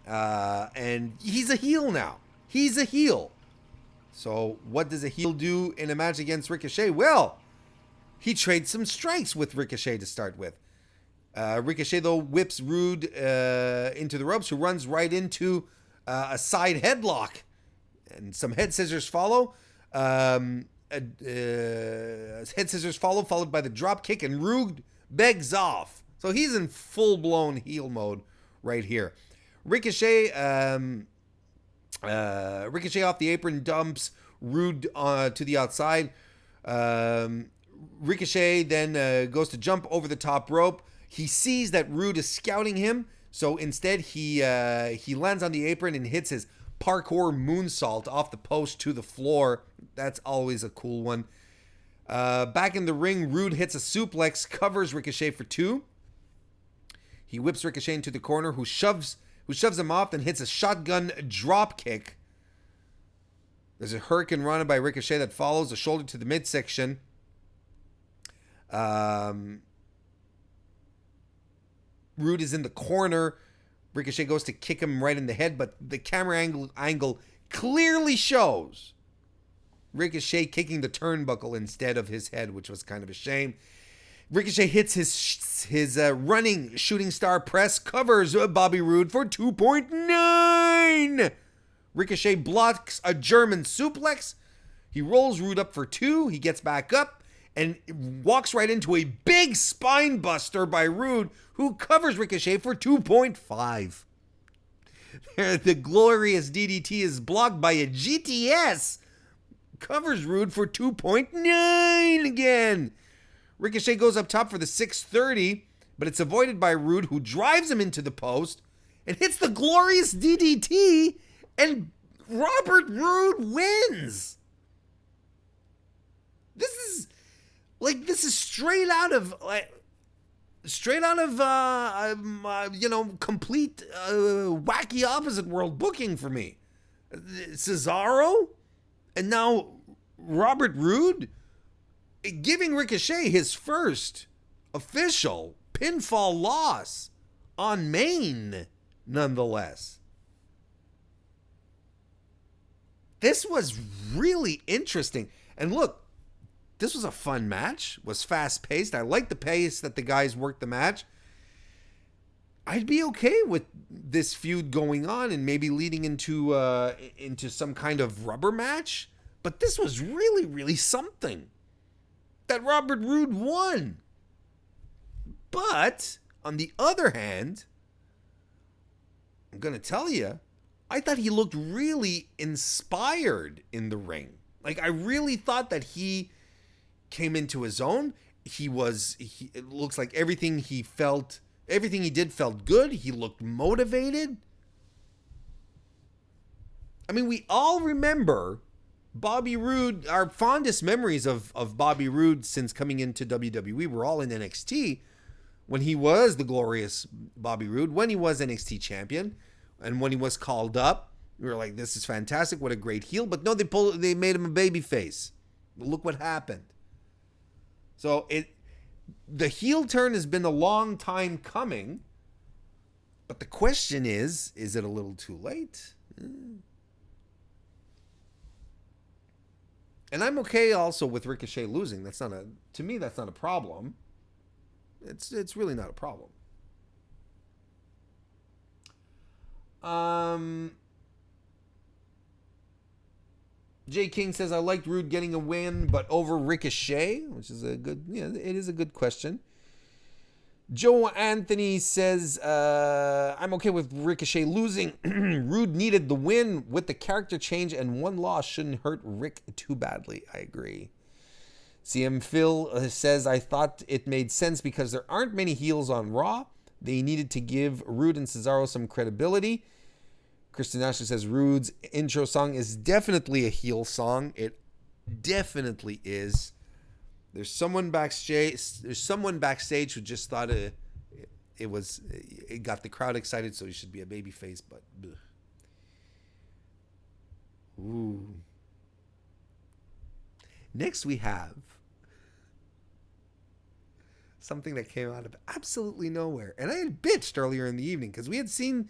S1: And he's a heel now. He's a heel. So what does a heel do in a match against Ricochet? Well, he trades some strikes with Ricochet to start with. Ricochet, though, whips Roode into the ropes, who runs right into a side headlock. And some head scissors follow. Head scissors follow, followed by the drop kick, and Roode begs off. So he's in full-blown heel mode right here. Ricochet off the apron dumps Roode to the outside. Ricochet then goes to jump over the top rope. He sees that Roode is scouting him, so instead he lands on the apron and hits his parkour moonsault off the post to the floor. That's always a cool one. Back in the ring, Rude hits a suplex, covers Ricochet for 2. He whips Ricochet into the corner, who shoves him off, then hits a shotgun drop kick. There's a Hurricane Rana by Ricochet that follows, a shoulder to the midsection. Rude is in the corner. Ricochet goes to kick him right in the head, but the camera angle clearly shows Ricochet kicking the turnbuckle instead of his head, which was kind of a shame. Ricochet hits his running shooting star press, covers Bobby Roode for 2.9. Ricochet blocks a German suplex. He rolls Roode up for 2. He gets back up and walks right into a big spine buster by Roode, who covers Ricochet for 2.5. The glorious DDT is blocked by a GTS. Covers Roode for 2.9 again. Ricochet goes up top for the 630, but it's avoided by Roode, who drives him into the post and hits the glorious DDT, and Robert Roode wins. This is straight out of complete wacky opposite world booking for me. Cesaro and now Robert Roode giving Ricochet his first official pinfall loss on Maine, nonetheless. This was really interesting. And look, this was a fun match. It was fast-paced. I like the pace that the guys worked the match. I'd be okay with this feud going on and maybe leading into some kind of rubber match. But this was really, really something. That Robert Roode won. But, on the other hand, I'm going to tell you, I thought he looked really inspired in the ring. Like, I really thought that he came into his own. It looks like everything he did felt good. He looked motivated. I mean, we all remember Bobby Roode. Our fondest memories of Bobby Roode since coming into WWE were all in NXT when he was the glorious Bobby Roode, when he was NXT champion, and when he was called up. We were like, this is fantastic. What a great heel. But no, they made him a babyface. Look what happened. So the heel turn has been a long time coming. But the question is it a little too late? And I'm okay also with Ricochet losing. To me, that's not a problem. It's really not a problem. Jay King says, I liked Roode getting a win, but over Ricochet, which is it is a good question. Joe Anthony says, I'm okay with Ricochet losing. Roode needed the win with the character change, and one loss shouldn't hurt Rick too badly. I agree. CM Phil says, I thought it made sense because there aren't many heels on Raw. They needed to give Roode and Cesaro some credibility. Kristen Ashley says, Roode's intro song is definitely a heel song. It definitely is. There's someone backstage who just thought it got the crowd excited, so he should be a babyface, but ugh. Ooh. Next we have something that came out of absolutely nowhere. And I had bitched earlier in the evening because we had seen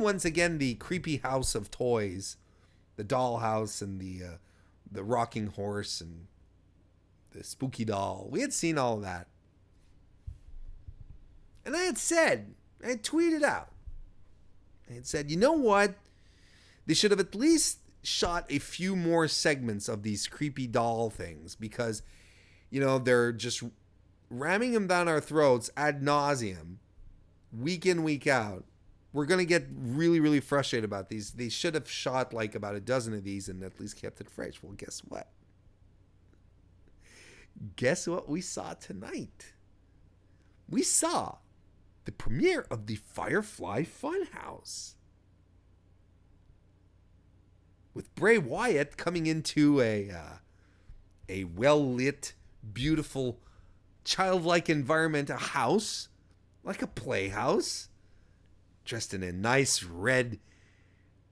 S1: once again the creepy house of toys, the doll house and the rocking horse and the spooky doll. We had seen all of that. And I had tweeted out, I had said, you know what? They should have at least shot a few more segments of these creepy doll things because, they're just ramming them down our throats ad nauseum, week in, week out. We're going to get really, really frustrated about these. They should have shot like about a dozen of these and at least kept it fresh. Well, guess what? Guess what we saw tonight? We saw the premiere of the Firefly Funhouse with Bray Wyatt coming into a a well-lit, beautiful, childlike environment, a house, like a playhouse, dressed in a nice red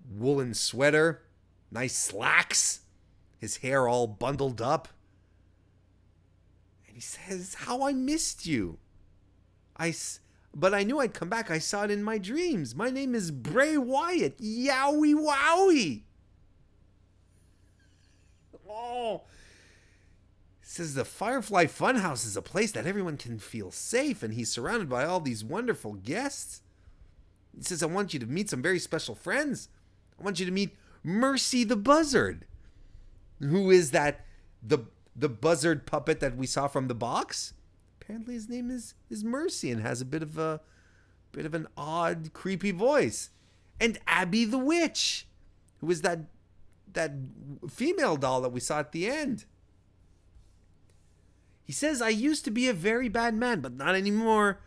S1: woolen sweater, nice slacks, his hair all bundled up. And he says, "How I missed you. But I knew I'd come back. I saw it in my dreams. My name is Bray Wyatt. Yowie wowie." Oh. He says the Firefly Funhouse is a place that everyone can feel safe, and he's surrounded by all these wonderful guests. He says, "I want you to meet some very special friends. I want you to meet Mercy the Buzzard." Who is that? The buzzard puppet that we saw from the box? Apparently his name is Mercy and has a bit of an odd, creepy voice. And Abby the Witch, who is that female doll that we saw at the end. He says, "I used to be a very bad man, but not anymore.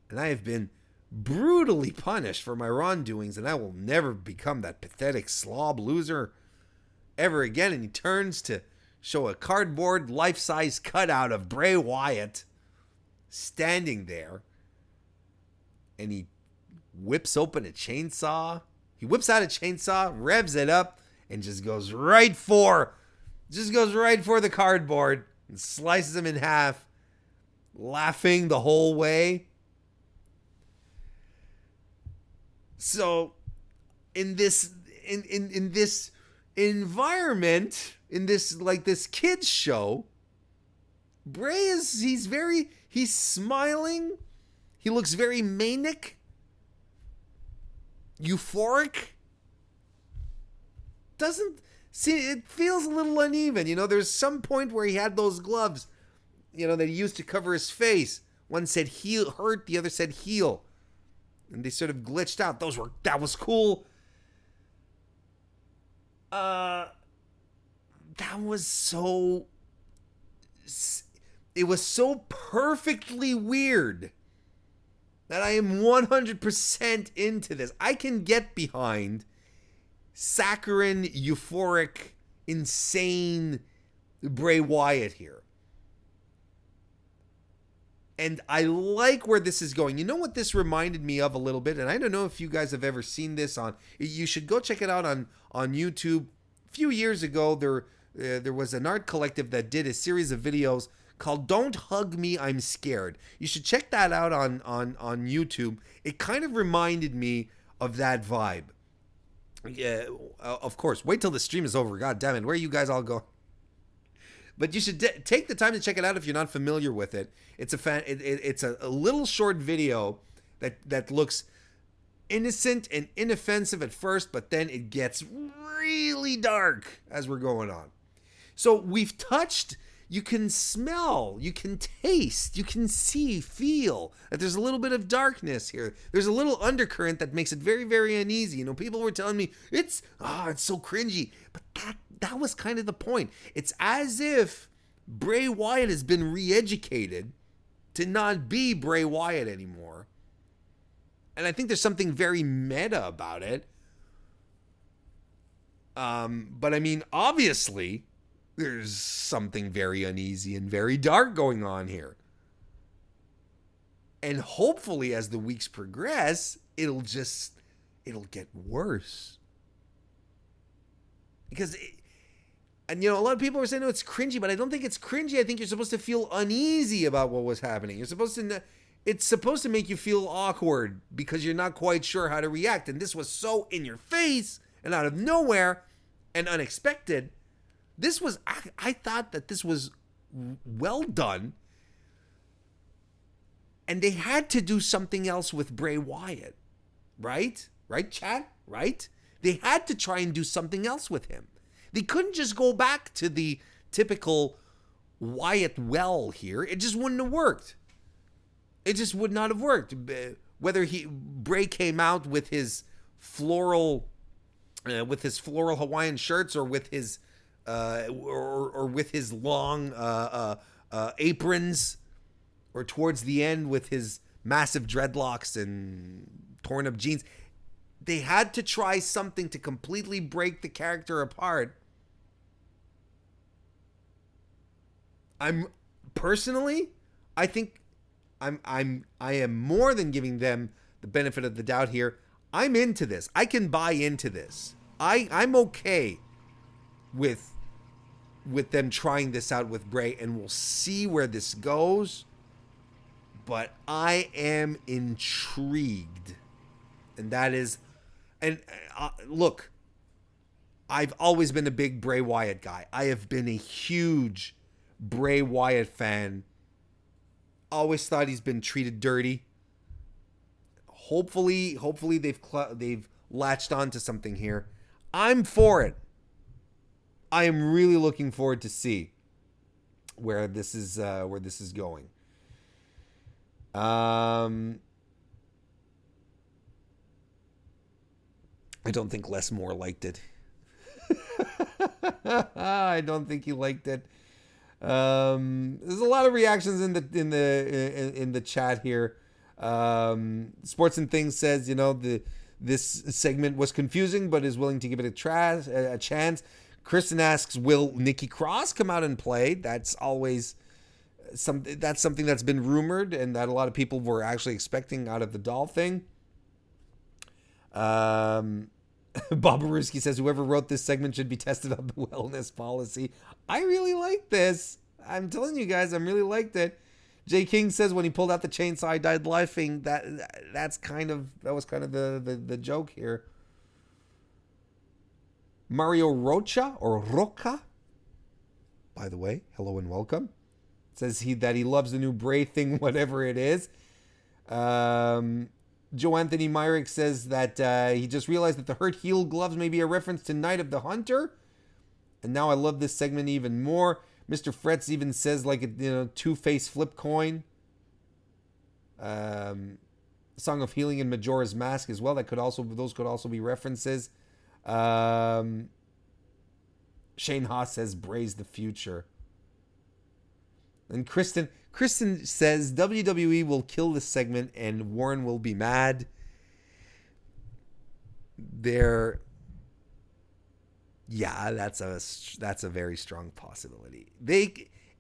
S1: And I have been brutally punished for my wrongdoings, and I will never become that pathetic slob loser ever again." And he turns to show a cardboard life-size cutout of Bray Wyatt standing there. And he whips open a chainsaw. He whips out a chainsaw, revs it up, and just goes right for the cardboard and slices him in half, laughing the whole way. So in this environment, in this kids show, Bray he's smiling. He looks very manic, euphoric. It feels a little uneven. There's some point where he had those gloves, that he used to cover his face. One said heal, hurt, the other said heal. And they sort of glitched out. That was cool. It was so perfectly weird that I am 100% into this. I can get behind saccharine, euphoric, insane Bray Wyatt here. And I like where this is going. You know what this reminded me of a little bit? And I don't know if you guys have ever seen this you should go check it out on YouTube. A few years ago, there was an art collective that did a series of videos called "Don't Hug Me, I'm Scared." You should check that out on YouTube. It kind of reminded me of that vibe. Yeah, of course. Wait till the stream is over. God damn it. Where are you guys all going? But you should take the time to check it out if you're not familiar with it. It's a little short video that looks innocent and inoffensive at first, but then it gets really dark as we're going on. So we've touched, you can smell, you can taste, you can see, feel that there's a little bit of darkness here. There's a little undercurrent that makes it very, very uneasy. People were telling me it's so cringy, but that was kind of the point. It's as if Bray Wyatt has been re-educated to not be Bray Wyatt anymore. And I think there's something very meta about it. But I mean, obviously, there's something very uneasy and very dark going on here. And hopefully, as the weeks progress, it'll get worse. Because a lot of people are saying, no, it's cringy, but I don't think it's cringy. I think you're supposed to feel uneasy about what was happening. It's supposed to make you feel awkward because you're not quite sure how to react. And this was so in your face and out of nowhere and unexpected. I thought that this was well done. And they had to do something else with Bray Wyatt. Right? Right, chat? Right? They had to try and do something else with him. They couldn't just go back to the typical Wyatt well here. It just wouldn't have worked. It just would not have worked. Whether Bray came out with his floral Hawaiian shirts or with his with his long aprons, or towards the end with his massive dreadlocks and torn up jeans. They had to try something to completely break the character apart. I'm personally, I think I am more than giving them the benefit of the doubt here. I'm into this. I can buy into this. I'm okay with them trying this out with Bray, and we'll see where this goes. But I am intrigued, and that is, and look, I've always been a big Bray Wyatt guy. I have been a huge Bray Wyatt fan. Always thought he's been treated dirty. Hopefully they've latched on to something here. I'm for it. I am really looking forward to see where this is going. I don't think Les Moore liked it. I don't think he liked it. There's a lot of reactions in the chat here. Sports and Things says, this segment was confusing, but is willing to give it a chance. Kristen asks, will Nikki Cross come out and play? That's always something that's been rumored and that a lot of people were actually expecting out of the doll thing. Bob Aruski says, whoever wrote this segment should be tested on the wellness policy. I really like this. I'm telling you guys, I really liked it. Jay King says, when he pulled out the chainsaw, I died laughing. That was kind of the joke here. Mario Rocha, by the way, hello and welcome, says that he loves the new Bray thing, whatever it is. Joe Anthony Myrick says that he just realized that the hurt heel gloves may be a reference to Night of the Hunter. And now I love this segment even more. Mr. Fretz even says like a two-face flip coin. Song of Healing and Majora's Mask as well. Those could also be references. Shane Haas says Bray's the future. And Kristen says WWE will kill this segment and Warren will be mad. That's a very strong possibility.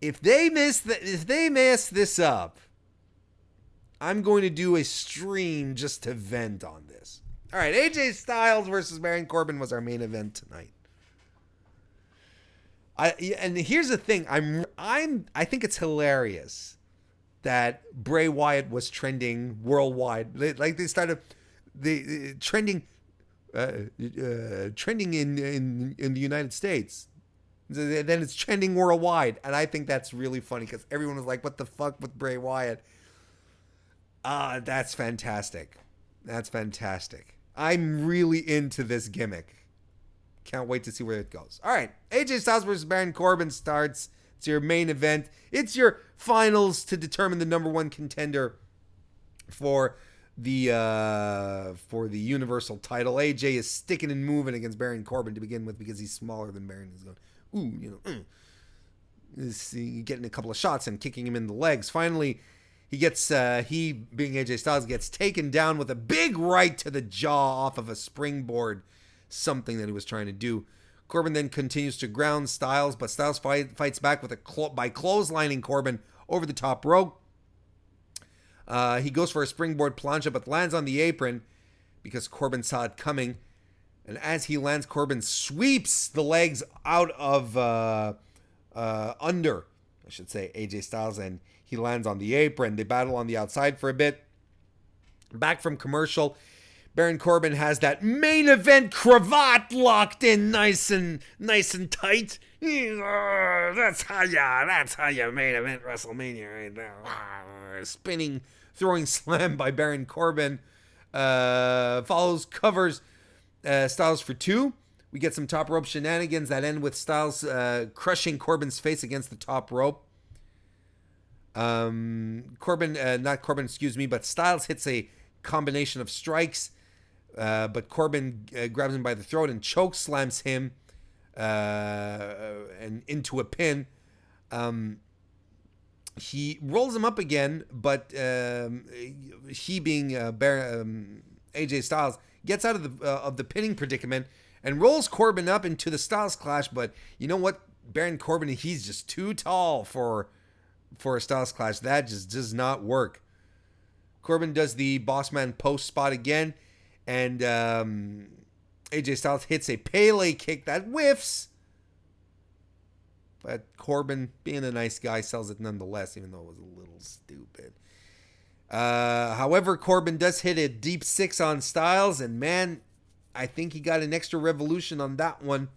S1: If they mess this up, I'm going to do a stream just to vent on this. All right, AJ Styles versus Baron Corbin was our main event tonight. And here's the thing, I think it's hilarious that Bray Wyatt was trending worldwide. Like they started trending in the United States. Then it's trending worldwide, and I think that's really funny because everyone was like, "What the fuck with Bray Wyatt?" That's fantastic. That's fantastic. I'm really into this gimmick. Can't wait to see where it goes. All right, AJ Styles versus Baron Corbin starts. It's your main event. It's your finals to determine the number one contender for the Universal title. AJ is sticking and moving against Baron Corbin to begin with because he's smaller than Baron. He's going, is getting a couple of shots and kicking him in the legs. Finally, he being AJ Styles, gets taken down with a big right to the jaw off of a springboard. Something that he was trying to do. Corbin then continues to ground Styles, but Styles fights back with by clotheslining Corbin over the top rope. He goes for a springboard plancha, but lands on the apron because Corbin saw it coming. And as he lands, Corbin sweeps the legs out of under AJ Styles, and he lands on the apron. They battle on the outside for a bit. Back from commercial, Baron Corbin has that main event cravat locked in nice and tight. That's how you main event WrestleMania right now. Spinning, throwing slam by Baron Corbin. Covers Styles for 2. We get some top rope shenanigans that end with Styles crushing Corbin's face against the top rope. But Styles hits a combination of strikes. But Corbin grabs him by the throat and choke slams him and into a pin. He rolls him up again, but he being AJ Styles gets out of the pinning predicament and rolls Corbin up into the Styles Clash. But you know what? Baron Corbin, he's just too tall for a Styles Clash. That just does not work. Corbin does the Bossman post spot again, and AJ Styles hits a Pele kick that whiffs. But Corbin, being a nice guy, sells it nonetheless, even though it was a little stupid. However, Corbin does hit a deep 6 on Styles, and man, I think he got an extra revolution on that one.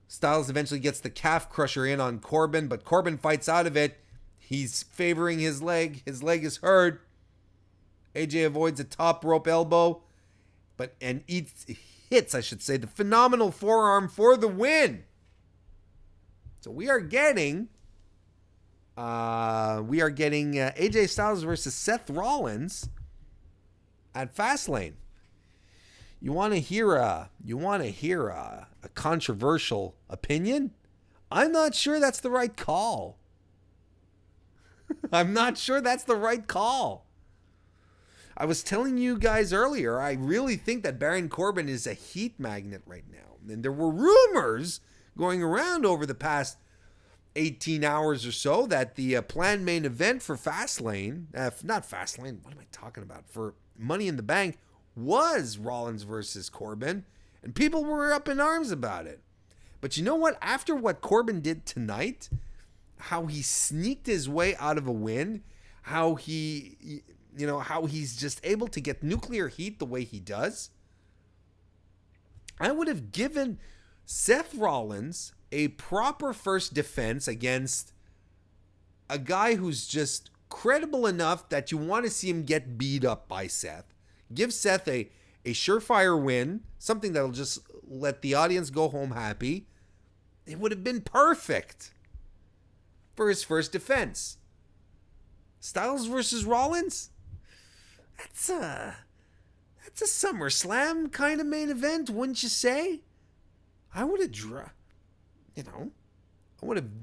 S1: Styles eventually gets the calf crusher in on Corbin, but Corbin fights out of it. He's favoring his leg. His leg is hurt. AJ avoids a top rope elbow, and hits, the phenomenal forearm for the win. So we are getting AJ Styles versus Seth Rollins at Fastlane. You want to hear a controversial opinion? I'm not sure that's the right call. I'm not sure that's the right call. I was telling you guys earlier, I really think that Baron Corbin is a heat magnet right now. And there were rumors going around over the past 18 hours or so that the planned main event for Fastlane, not Fastlane, what am I talking about? For Money in the Bank was Rollins versus Corbin, and people were up in arms about it. But you know what? After what Corbin did tonight, how he sneaked his way out of a win, how he's just able to get nuclear heat the way he does, I would have given Seth Rollins a proper first defense against a guy who's just credible enough that you want to see him get beat up by Seth. Give Seth a surefire win, something that'll just let the audience go home happy. It would have been perfect for his first defense. Styles versus Rollins? That's a SummerSlam kind of main event, wouldn't you say? I would have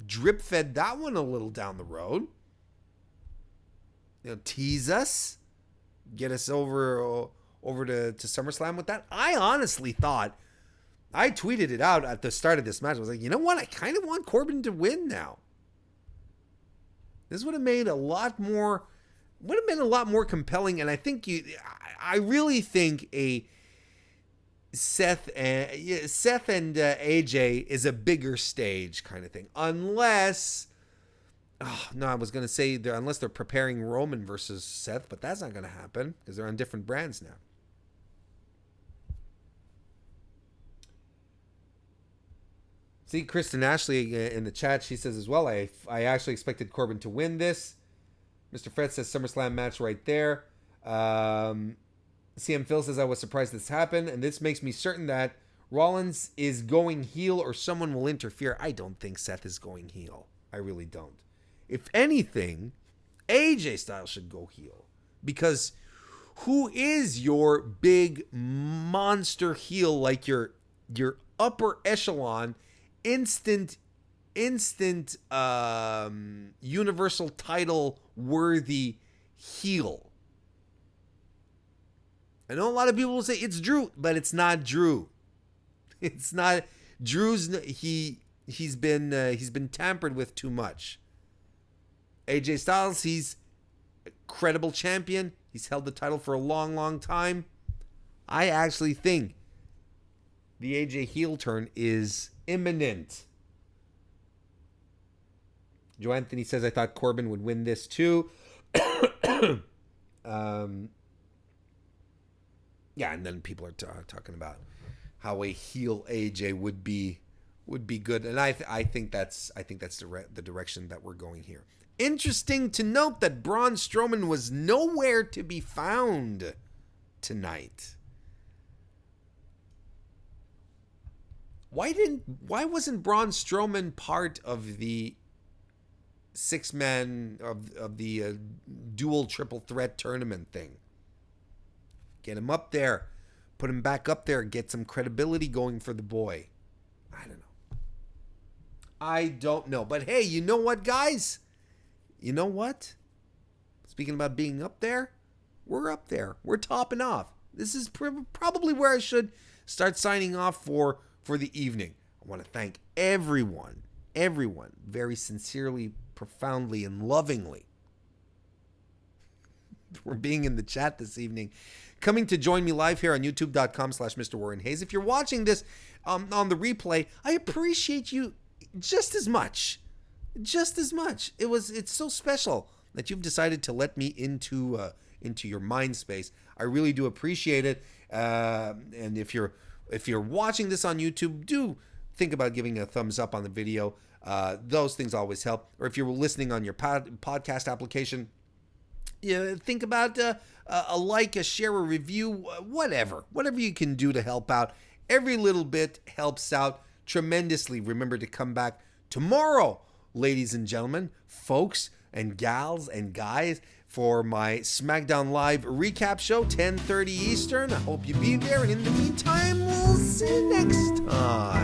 S1: drip fed that one a little down the road. Tease us, get us over to SummerSlam with that. I honestly thought, I tweeted it out at the start of this match. I was like, you know what? I kind of want Corbin to win now. This would have made a lot more compelling, and I think I really think a Seth and AJ is a bigger stage kind of thing, unless I was going to say unless they're preparing Roman versus Seth, but that's not going to happen because they're on different brands now. See, Kristen Ashley in the chat, she says as well, I actually expected Corbin to win this. Mr. Fred says SummerSlam match right there. CM Phil says, I was surprised this happened, and this makes me certain that Rollins is going heel or someone will interfere. I don't think Seth is going heel. I really don't. If anything, AJ Styles should go heel. Because who is your big monster heel, like your upper echelon, instant universal title worthy heel? I know a lot of people will say it's Drew, but it's not Drew. It's not Drew's. He's been tampered with too much. AJ Styles, he's a credible champion. He's held the title for a long, long time. I actually think the AJ heel turn is imminent. Joe Anthony says, I thought Corbin would win this too. Yeah, and then people are talking about how a heel AJ would be good, and I think that's the direction that we're going here. Interesting to note that Braun Strowman was nowhere to be found tonight. Why wasn't Braun Strowman part of the 6-man of the dual triple threat tournament thing? Get him up there. Put him back up there. Get some credibility going for the boy. I don't know. But hey, you know what, guys? You know what? Speaking about being up there, we're up there. We're topping off. This is probably where I should start signing off for for the evening. I want to thank everyone, very sincerely, profoundly, and lovingly for being in the chat this evening. Coming to join me live here on youtube.com/Mr. Warren Hayes. If you're watching this on the replay, I appreciate you just as much. It's so special that you've decided to let me into your mind space. I really do appreciate it. And if you're watching this on YouTube, do think about giving a thumbs up on the video. Those things always help. Or if you're listening on your podcast application, think about a like, a share, a review, whatever you can do to help out. Every little bit helps out tremendously. Remember to come back tomorrow, ladies and gentlemen, folks and gals and guys, for my SmackDown Live recap show, 10:30 Eastern. I hope you be there. And in the meantime, we'll see you next time.